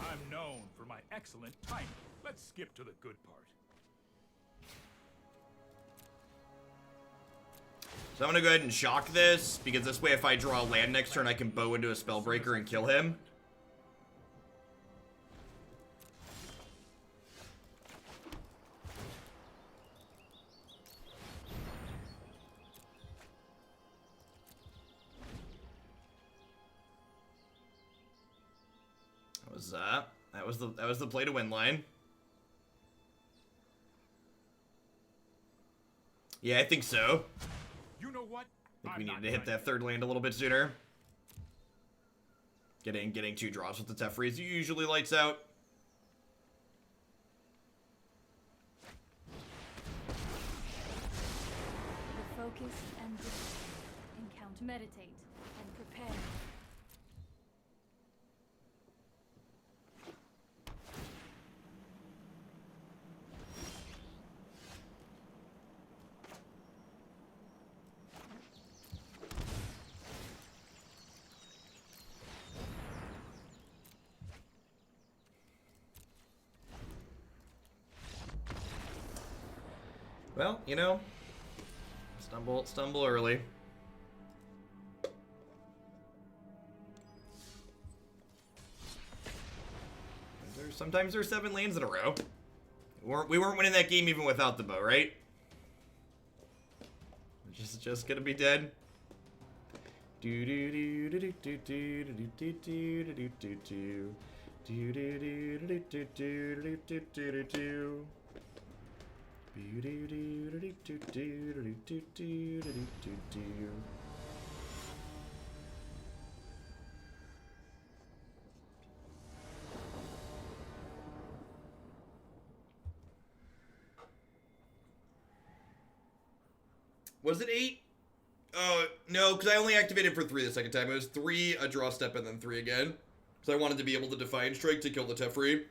I'm known for my excellent timing. Let's skip to the good part. So I'm gonna go ahead and shock this, because this way if I draw a land next turn, I can bow into a Spellbreaker and kill him. That was the play to win line. Yeah, I think so. You know what? I think we needed to hit that 3rd land a little bit sooner. Getting 2 draws with the Teferi usually lights out. The focus and discipline. Encounter, meditate, and prepare. Well, you know, stumble early. Sometimes there's 7 lanes in a row. We weren't winning that game even without the bow, right? Just gonna be dead. Do do do do do do do do do do do do do do do do do do do do. Was it 8? No, because I only activated for 3 the second time. It was 3, a draw step, and then 3 again. Because I wanted to be able to Defiant Strike to kill the Teferi.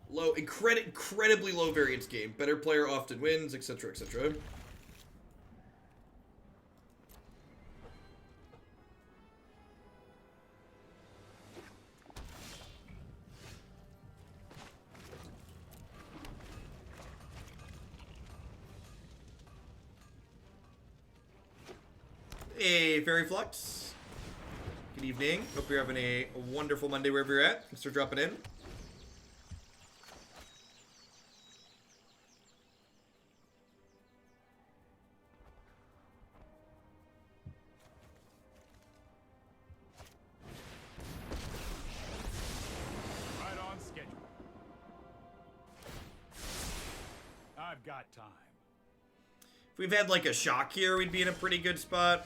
Low, incredibly low variance game. Better player often wins, etc., etc. Hey, Fairy Flux. Good evening. Hope you're having a wonderful Monday wherever you're at. Thanks for dropping in. Got time. If we've had like a shock here, we'd be in a pretty good spot.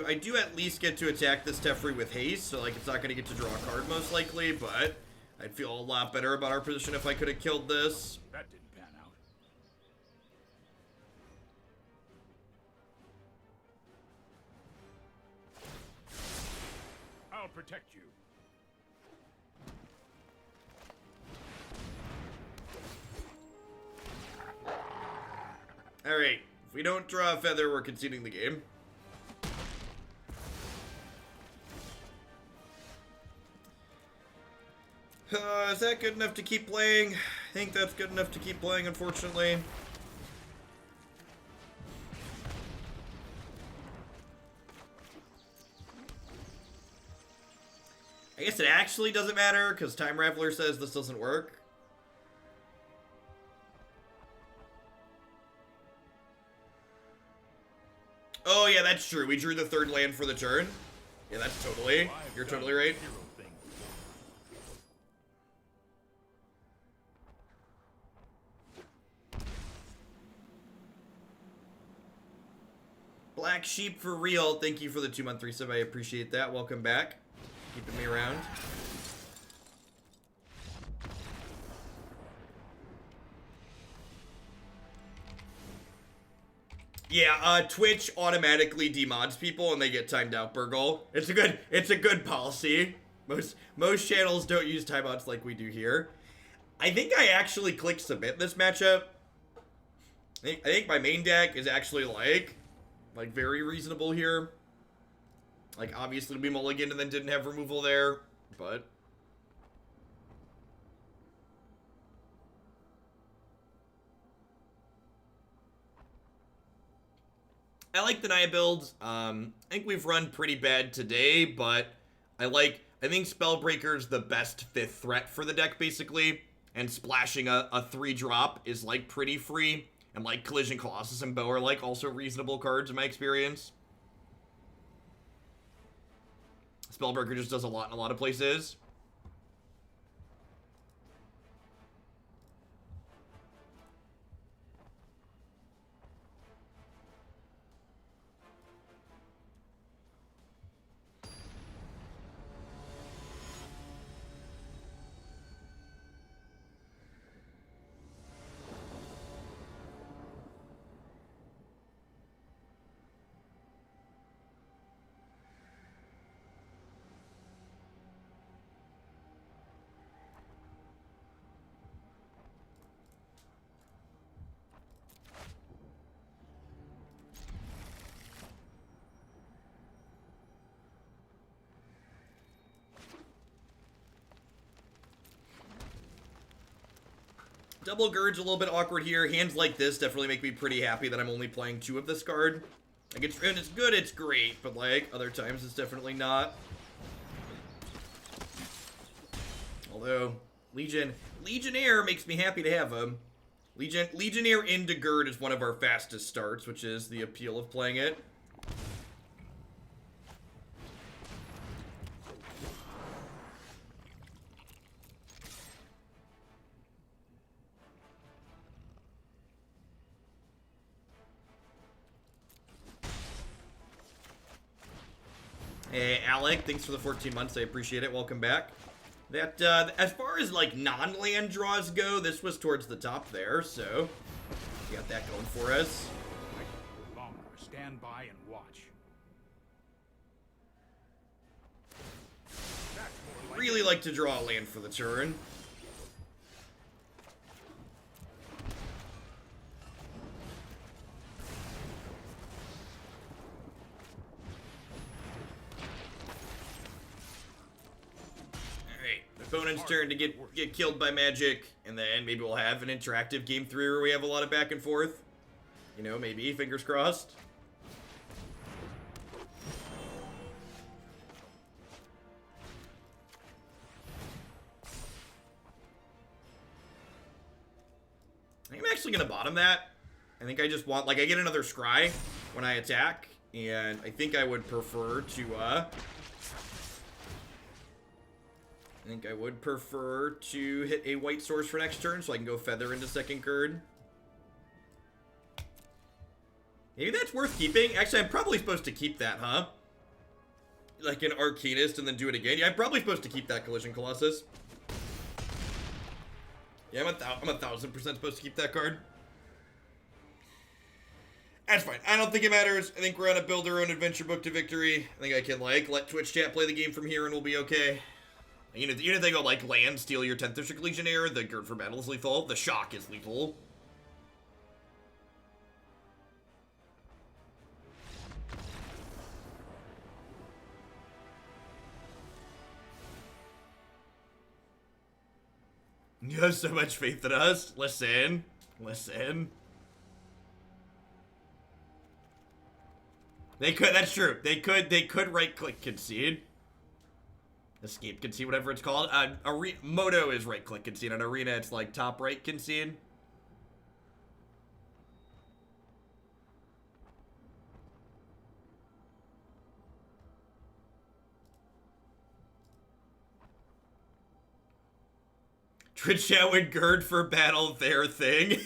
I do at least get to attack this Teferi with haste, so like it's not gonna get to draw a card most likely, but I'd feel a lot better about our position if I could have killed this. That didn't pan out. I'll protect you. Alright, if we don't draw a feather, we're conceding the game. Is that good enough to keep playing? I think that's good enough to keep playing, unfortunately. I guess it actually doesn't matter, because Time Raveler says this doesn't work. Oh, yeah, that's true. We drew the 3rd land for the turn. Yeah, that's totally. You're totally right. Hero thing. Black Sheep for real. Thank you for the 2-month resub. I appreciate that. Welcome back. Keeping me around. Yeah, Twitch automatically demods people and they get timed out, Burgle. It's a good policy. Most channels don't use timeouts like we do here. I think I actually clicked submit this matchup. I think my main deck is actually like very reasonable here. Like obviously we mulliganed and then didn't have removal there, but I like the Naya build. I think we've run pretty bad today, but I think Spellbreaker's the best 5th threat for the deck, basically. And splashing a 3-drop is, like, pretty free. And, like, Collision, Colossus, and Bow are, like, also reasonable cards in my experience. Spellbreaker just does a lot in a lot of places. Double Gird's a little bit awkward here. Hands like this definitely make me pretty happy that I'm only playing 2 of this card. Like, it's good, it's great, but, like, other times it's definitely not. Although, Legionnaire makes me happy to have him. Legionnaire into Gird is one of our fastest starts, which is the appeal of playing it. Hey, Alec, thanks for the 14 months. I appreciate it. Welcome back. That, as far as, like, non-land draws go, this was towards the top there, so we got that going for us. Longer. Stand by and watch. That's more like Really like to draw a land for the turn. Opponent's turn to get killed by magic, and then maybe we'll have an interactive game 3 where we have a lot of back and forth. You know, maybe, fingers crossed. I think I'm actually gonna bottom that. I think I just want, like, I get another scry when I attack, and I think I would prefer to, hit a white source for next turn so I can go Feather into second Gird. Maybe that's worth keeping. Actually, I'm probably supposed to keep that, huh? Like an Arcanist and then do it again. Yeah, I'm probably supposed to keep that Collision Colossus. Yeah, I'm 1000% supposed to keep that card. That's fine. I don't think it matters. I think we're gonna build our own adventure book to victory. I think I can, like, let Twitch chat play the game from here and we'll be okay. You know, they go, like, land, steal your 10th District Legionnaire, the Gird for battle is lethal, the shock is lethal. You have so much faith in us. Listen. They could, that's true. They could right-click concede. Escape concede, whatever it's called. Moto is right-click concede. On Arena, it's like top-right concede. Twitch chat with Gird for battle their thing.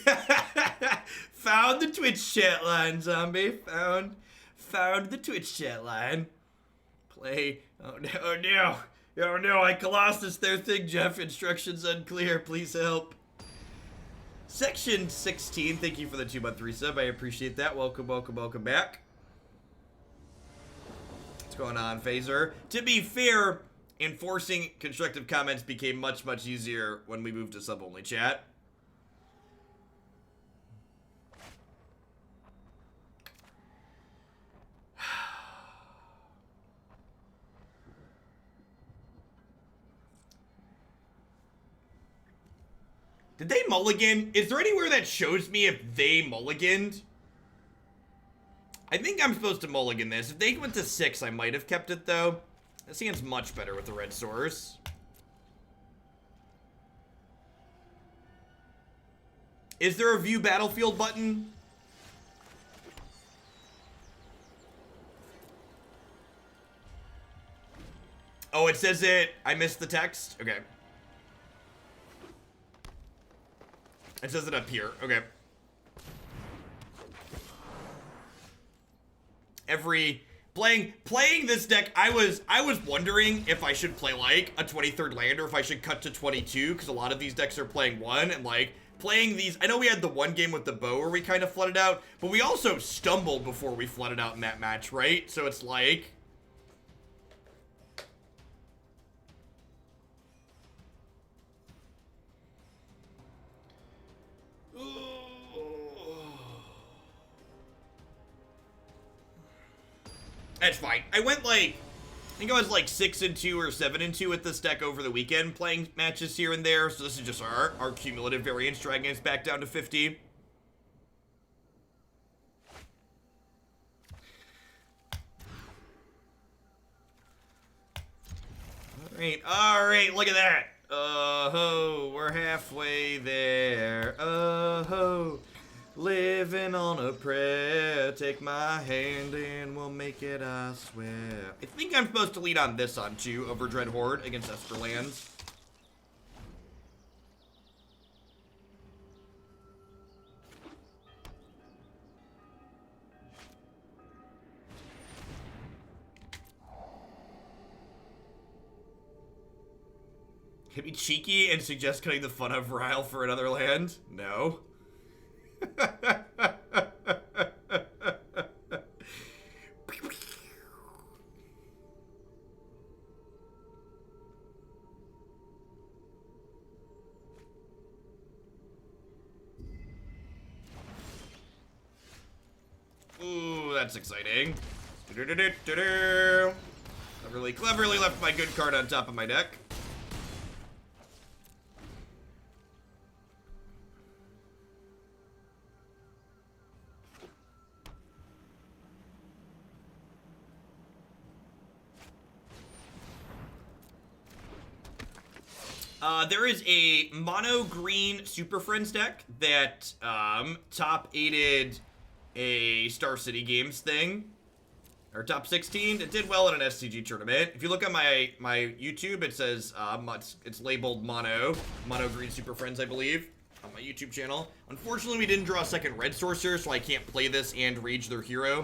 Found the Twitch chat line, zombie. Found the Twitch chat line. Play. Oh no, oh no. Oh no, I Colossus their thing, Jeff. Instructions unclear. Please help. Section 16, thank you for the 2-month resub. I appreciate that. Welcome, welcome, welcome back. What's going on, Phaser? To be fair, enforcing constructive comments became much, much easier when we moved to sub-only chat. Did they mulligan? Is there anywhere that shows me if they mulliganed? I think I'm supposed to mulligan this. If they went to 6, I might have kept it, though. This hand's much better with the red source. Is there a view battlefield button? Oh, it says it. I missed the text. Okay. It says it up here. Okay. Playing this deck, I was wondering if I should play like a 23rd land or if I should cut to 22, because a lot of these decks are playing 1, and like playing these, I know we had the one game with the bow where we kind of flooded out, but we also stumbled before we flooded out in that match, right? So it's like, that's fine. I went like, I think I was like 6-2 or 7-2 with this deck over the weekend, playing matches here and there. So this is just our cumulative variance, dragging us back down to 50. All right, look at that. Oh, we're halfway there. Oh, living on a prayer. Take my hand and we'll make it, I swear. I think I'm supposed to lead on this on 2 over Dreadhorde against Esperlands. Can it be cheeky and suggest cutting the fun of Rile for another land? No. Ooh, that's exciting. Cleverly left my good card on top of my deck. There is a mono green Super Friends deck that top 8'd a Star City Games thing, or top 16. It did well in an SCG tournament. If you look at my YouTube, it says it's labeled mono green Super Friends, I believe, on my YouTube channel. Unfortunately, we didn't draw a second red sorcerer, so I can't play this and rage their hero,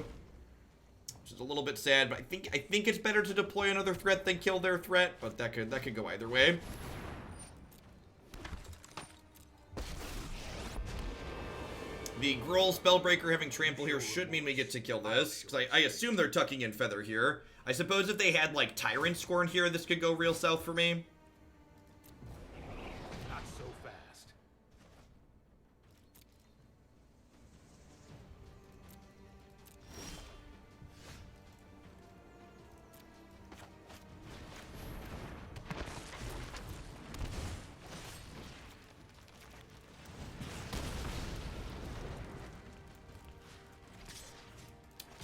which is a little bit sad. But I think it's better to deploy another threat than kill their threat. But that could go either way. The Gruul Spellbreaker having trample here should mean we get to kill this, because I assume they're tucking in Feather here. I suppose if they had, like, Tyrant Scorn here, this could go real south for me. Not so fast.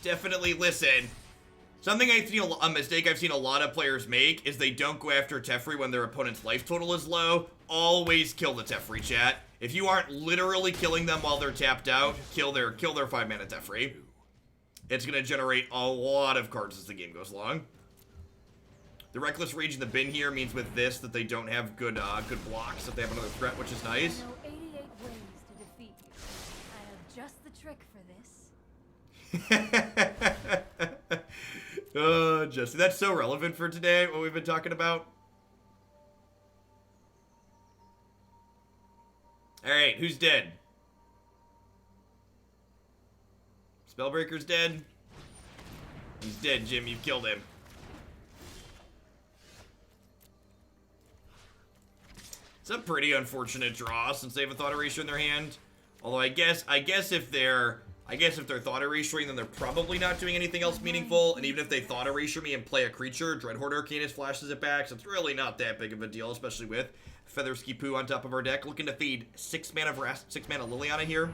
Definitely listen. Something a mistake I've seen a lot of players make is they don't go after Teferi when their opponent's life total is low. Always kill the Teferi, chat. If you aren't literally killing them while they're tapped out, kill their 5-mana Teferi. It's gonna generate a lot of cards as the game goes along. The Reckless Rage in the bin here means with this that they don't have good good blocks if they have another threat, which is nice. I know 88 ways to defeat you. I have just the trick for this. Oh, Jesse, that's so relevant for today, what we've been talking about. Alright, who's dead? Spellbreaker's dead. He's dead, Jim. You've killed him. It's a pretty unfortunate draw since they have a Thought Erasure in their hand. Although I guess if they're Thought Erasuring, then they're probably not doing anything else meaningful. And even if they Thought Erasure me and play a creature, Dreadhorde Arcanist flashes it back, so it's really not that big of a deal, especially with Feather Ski Poo on top of our deck. Looking to feed 6 mana Liliana here.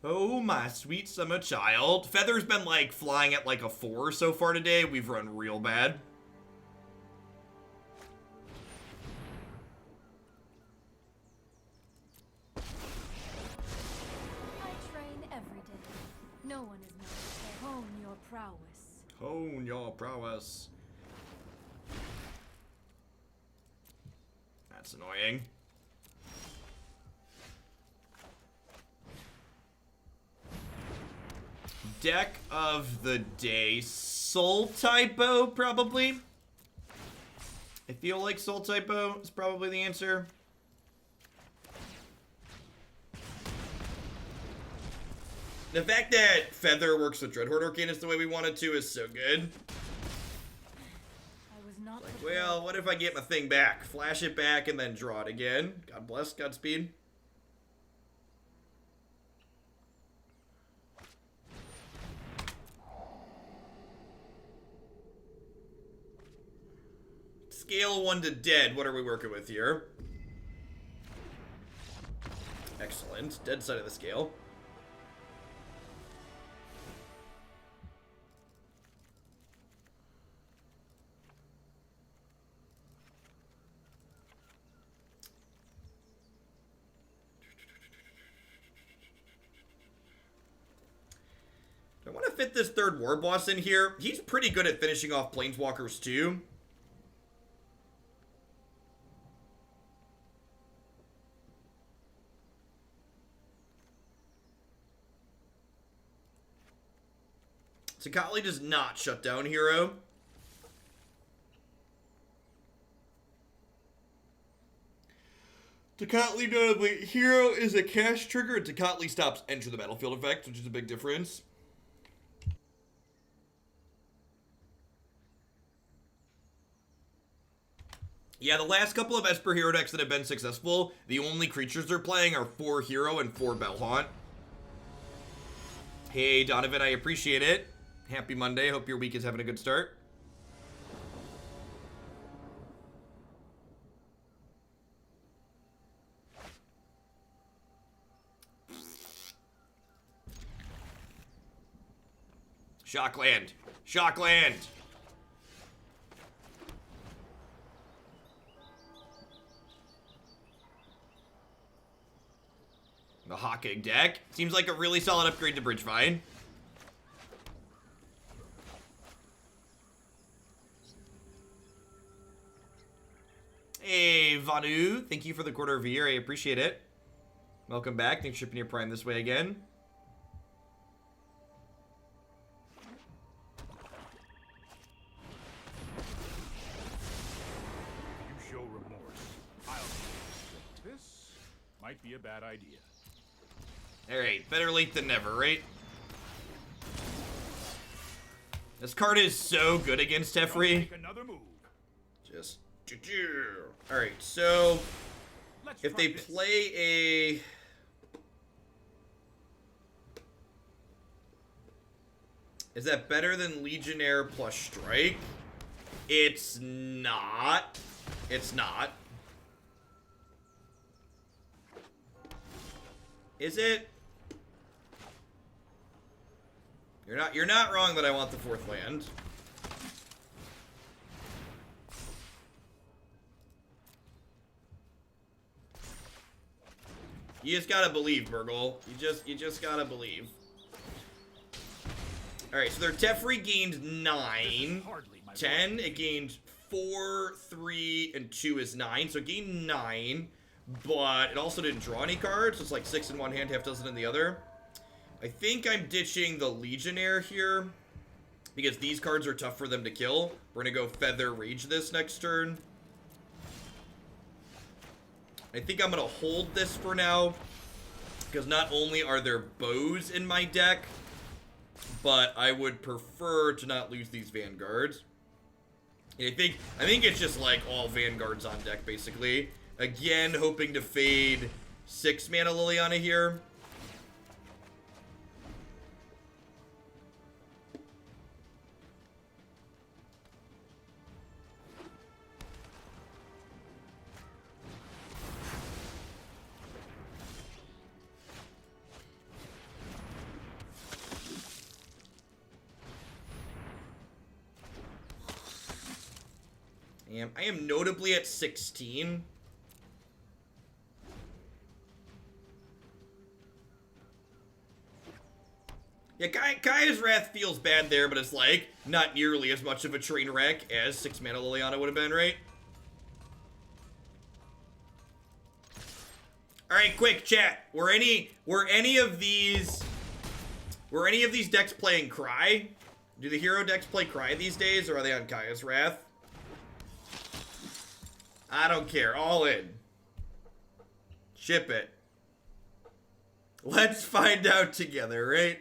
Oh, my sweet summer child. Feather's been like flying at like a 4 so far today. We've run real bad. I train every day. No one is known to hone your prowess. Hone your prowess. That's annoying. Deck of the day. Soul Typo, probably. I feel like Soul Typo is probably the answer. The fact that Feather works with Dreadhorde Arcanist the way we want it to is so good. I was not Like, well, what if I get my thing back? Flash it back and then draw it again. God bless, Godspeed. Scale 1 to dead. What are we working with here? Excellent. Dead side of the scale. I want to fit this third Warboss in here. He's pretty good at finishing off Planeswalkers too. Tocatli does not shut down hero. Tocatli notably, hero is a cast trigger and Tocatli stops enter the battlefield effect, which is a big difference. Yeah, the last couple of Esper hero decks that have been successful, the only creatures they're playing are 4 hero and 4 Bellhaunt. Hey, Donovan, I appreciate it. Happy Monday. Hope your week is having a good start. Shockland. Shockland. The Hawking deck. Seems like a really solid upgrade to Bridgevine. Hey, Vanu. Thank you for the quarter of a year. I appreciate it. Welcome back. Thanks for shipping your Prime this way again. You show remorse. I'll think this might be a bad idea. Alright, better late than never, right? This card is so good against Teferi. Make another move. Just... Alright, so... Let's if try they this. play a... Is that better than Legionnaire plus Strike? It's not. It's not. Is it? You're not wrong that I want the 4th land. You just gotta believe, Burgle. You just gotta believe. Alright, so their Teferi gained 9. Hardly my 10. It gained 4, 3, and 2 is 9. So it gained 9. But it also didn't draw any cards. So it's like 6 in one hand, half dozen in the other. I think I'm ditching the Legionnaire here, because these cards are tough for them to kill. We're going to go Feather Rage this next turn. I think I'm going to hold this for now, because not only are there bows in my deck, but I would prefer to not lose these Vanguards. I think it's just like all Vanguards on deck, basically. Again, hoping to fade 6 mana Liliana here. I am notably at 16. Yeah, Kaya's Wrath feels bad there, but it's like not nearly as much of a train wreck as 6 mana Liliana would have been, right? Alright, quick chat. Were any of these decks playing Cry? Do the hero decks play Cry these days, or are they on Kaya's Wrath? I don't care. All in. Ship it. Let's find out together, right?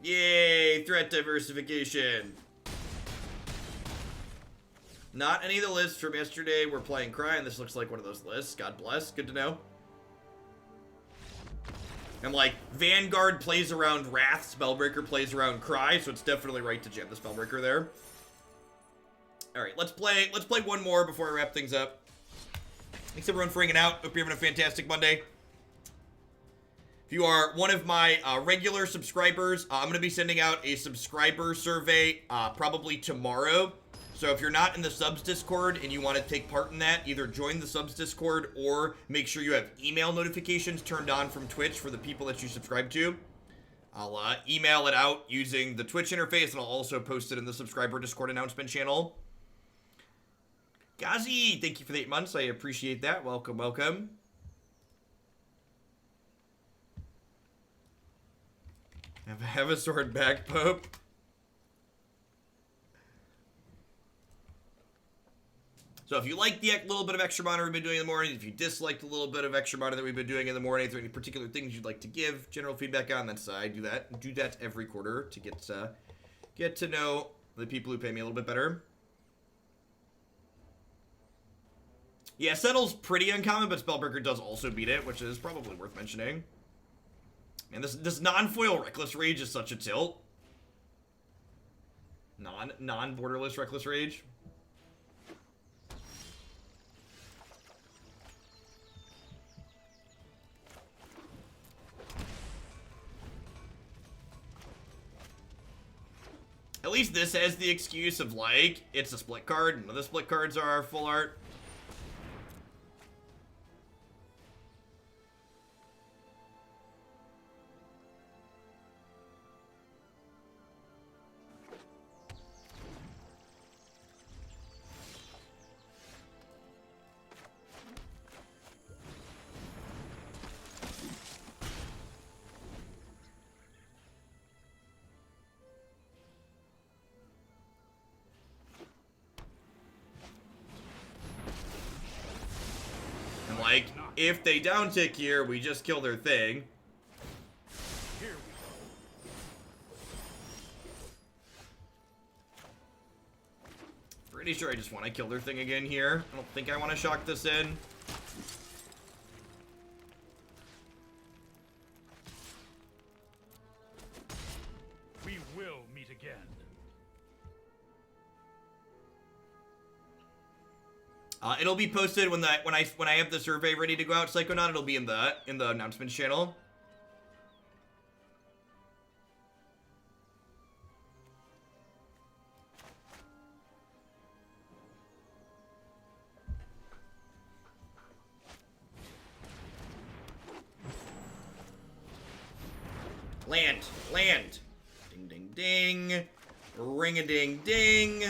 Yay, threat diversification. Not any of the lists from yesterday were playing Cry, and this looks like one of those lists. God bless, good to know. I'm like, Vanguard plays around Wrath, Spellbreaker plays around Cry, so it's definitely right to jam the Spellbreaker there. Alright, let's play one more before I wrap things up. Thanks everyone for hanging out. Hope you're having a fantastic Monday. If you are one of my regular subscribers, I'm going to be sending out a subscriber survey probably tomorrow. So if you're not in the subs Discord and you want to take part in that, either join the subs Discord or make sure you have email notifications turned on from Twitch for the people that you subscribe to. I'll email it out using the Twitch interface, and I'll also post it in the subscriber Discord announcement channel. Gazi, thank you for the 8 months. I appreciate that. Welcome, welcome. Have a sword back, Pope. So if you like the little bit of extra mana we've been doing in the morning, if you disliked a little bit of extra mana that we've been doing in the morning, if there are any particular things you'd like to give general feedback on, that's I do that every quarter to get to know the people who pay me a little bit better. Yeah, Settle's pretty uncommon, but Spellbreaker does also beat it, which is probably worth mentioning. And this non-foil Reckless Rage is such a tilt. Non-borderless Reckless Rage. At least this has the excuse of, like, it's a split card, and none of the split cards are full art. Like, if they downtick here, we just kill their thing. Here we go. Pretty sure I just want to kill their thing again here. I don't think I want to shock this in. We will meet again. It'll be posted when I have the survey ready to go out, Psychonaut. It'll be in the announcements channel. Land. Ding, ding, ding. Ring-a-ding-ding.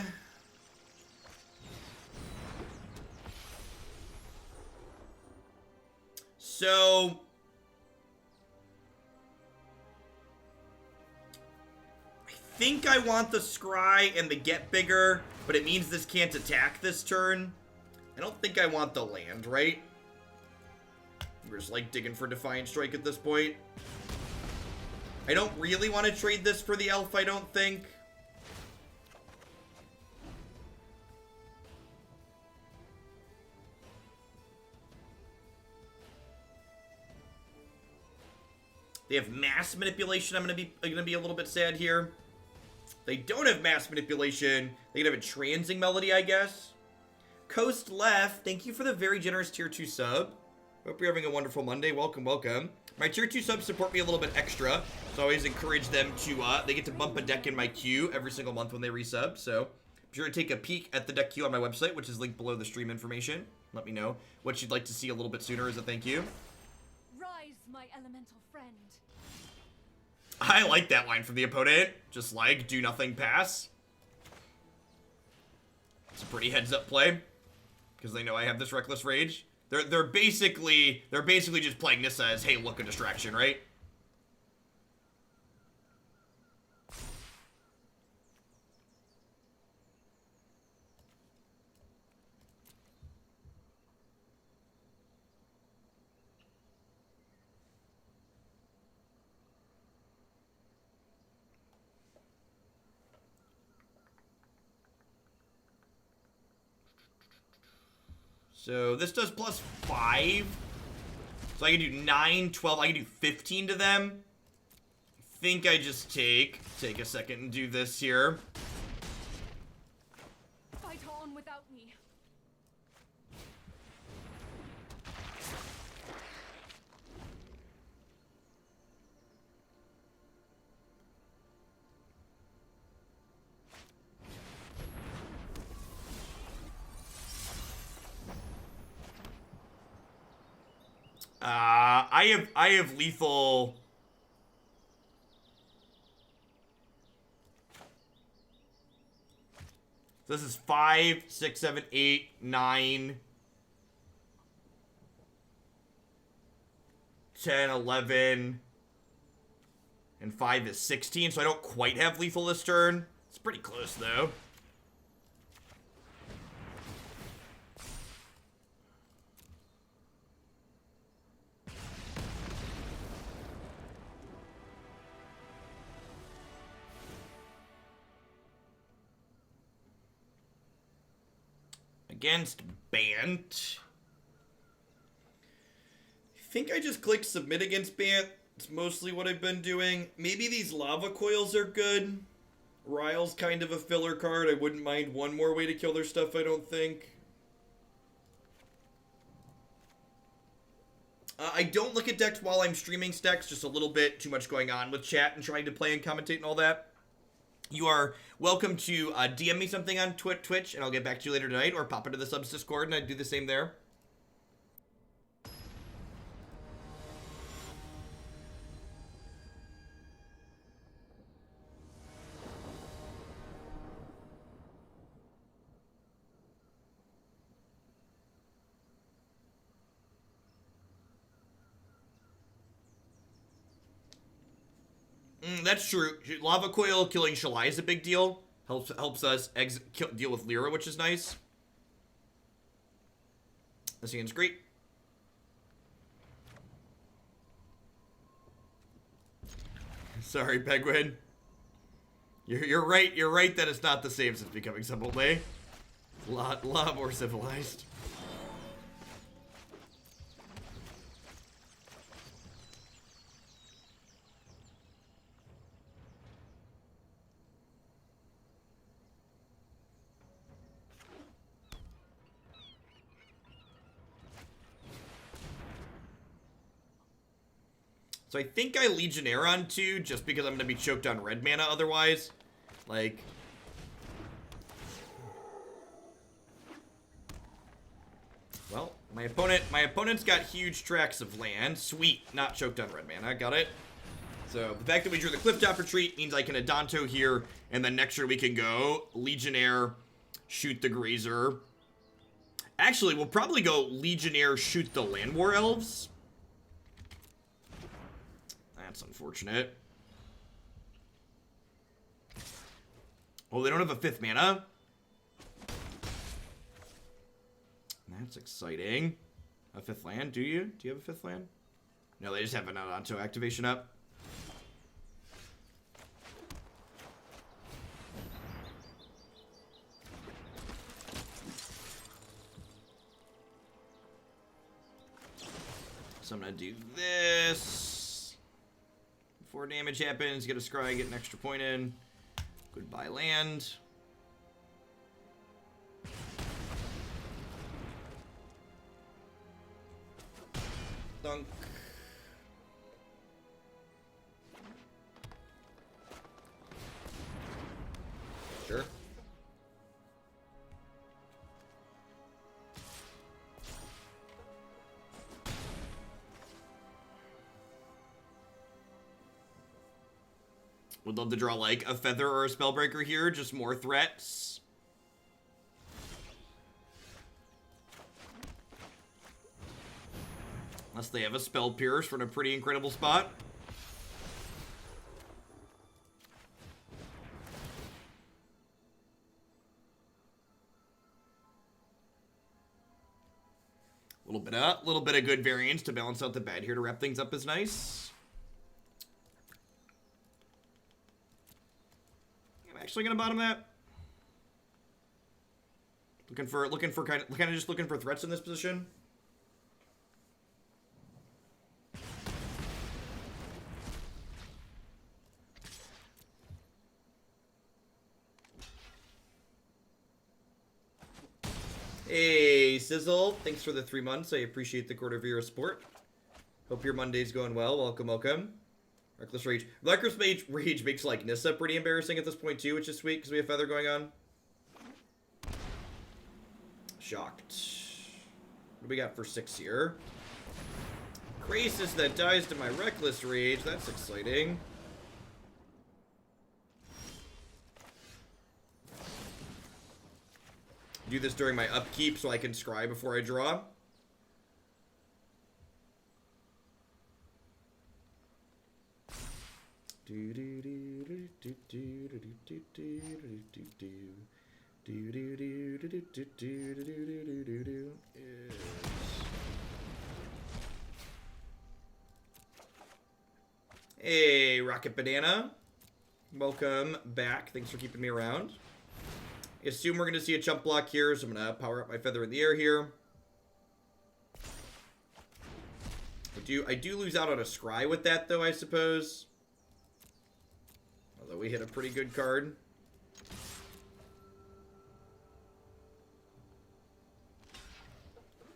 So... I think I want the Scry and the Get Bigger, but it means this can't attack this turn. I don't think I want the land, right? We're just, like, digging for Defiant Strike at this point. I don't really want to trade this for the elf, I don't think. They have mass manipulation. I'm gonna be a little bit sad here. They don't have mass manipulation. They can have a transing melody, I guess. Coast Left, thank you for the very generous tier 2 sub. Hope you're having a wonderful Monday. Welcome, welcome. My tier 2 subs support me a little bit extra, so I always encourage them to, they get to bump a deck in my queue every single month when they resub, so be sure to take a peek at the deck queue on my website, which is linked below the stream information. Let me know what you'd like to see a little bit sooner as a thank you. Rise, my elemental friend. I like that line from the opponent. Just like, do nothing, pass. It's a pretty heads-up play, because they know I have this Reckless Rage. They're basically just playing this as, hey, look, a distraction, right? So this does +5. So I can do 9, 12, I can do 15 to them. I think I just take a second and do this here. Fight on without me. I have lethal. So this is 5, 6, 7, 8, 9, 10, 11, and 5 is 16, so I don't quite have lethal this turn. It's pretty close, though. Against Bant. I think I just clicked submit against Bant. It's mostly what I've been doing. Maybe these Lava Coils are good. Rile's kind of a filler card. I wouldn't mind one more way to kill their stuff, I don't think. I don't look at decks while I'm streaming stacks. Just a little bit too much going on with chat and trying to play and commentate and all that. You are welcome to DM me something on Twitch, and I'll get back to you later tonight, or pop into the subs Discord, and I'd do the same there. That's true. Lava Coil killing Shalai is a big deal. Helps us deal with Lyra, which is nice. This hand's great. Sorry, Penguin. You're right. You're right that it's not the same since becoming Simple Day. A lot more civilized. So I think I Legionnaire on 2, just because I'm going to be choked on red mana otherwise. Like... Well, my opponent's got huge tracts of land. Sweet, not choked on red mana, got it. So the fact that we drew the Clifftop Retreat means I can Adanto here, and then next turn we can go Legionnaire, shoot the Grazer. Actually, we'll probably go Legionnaire, shoot the Land War Elves. That's unfortunate. Oh, they don't have a 5th mana? That's exciting. A 5th land, do you? Do you have a 5th land? No, they just have an Adanto activation up. So I'm gonna do this. Before damage happens, get a scry, get an extra point in. Goodbye land. Dunk. Sure. Would love to draw like a Feather or a Spellbreaker here, just more threats. Unless they have a Spell Pierce, we're in a pretty incredible spot. A little bit of good variance to balance out the bad here to wrap things up is nice. I'm actually gonna bottom that. Looking for kind of just looking for threats in this position. Hey, Sizzle. Thanks for the 3 months. I appreciate the quarter of your support. Hope your Monday's going well. Welcome, welcome. Reckless Rage. Reckless Rage makes, like, Nissa pretty embarrassing at this point, too, which is sweet, because we have Feather going on. Shocked. What do we got for 6 here? Krasis that dies to my Reckless Rage. That's exciting. Do this during my upkeep so I can scry before I draw. Hey, Rocket Banana. Welcome back. Thanks for keeping me around. I assume we're going to see a jump block here, so I'm going to power up my Feather in the air here. I do lose out on a scry with that, though, I suppose. Although we hit a pretty good card.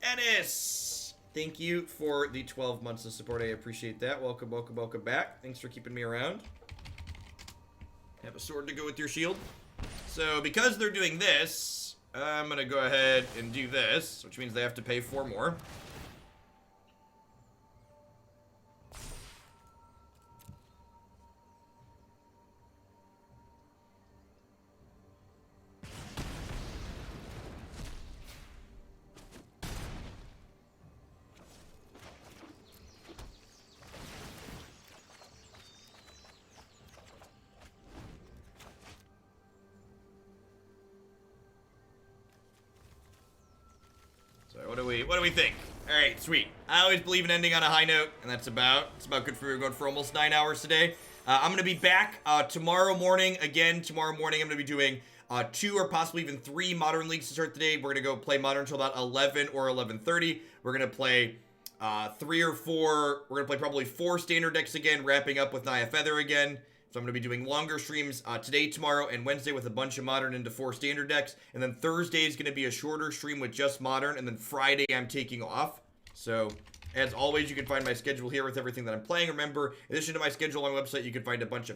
Ennis! Thank you for the 12 months of support. I appreciate that. Welcome, welcome, welcome back. Thanks for keeping me around. Have a sword to go with your shield. So, because they're doing this, I'm going to go ahead and do this, which means they have to pay 4 more. What do we think? All right, sweet. I always believe in ending on a high note, and it's about good for going for almost 9 hours today. I'm gonna be back tomorrow morning. Again, tomorrow morning I'm gonna be doing 2 or possibly even 3 Modern Leagues to start the day. We're gonna go play Modern until about 11 or 11:30. We're gonna play 3 or 4. We're gonna play probably 4 standard decks again, wrapping up with Naya Feather again. So I'm going to be doing longer streams today, tomorrow, and Wednesday with a bunch of Modern into 4 standard decks. And then Thursday is going to be a shorter stream with just Modern. And then Friday I'm taking off. So As always, you can find my schedule here with everything that I'm playing. Remember, in addition to my schedule on my website, you can find a bunch of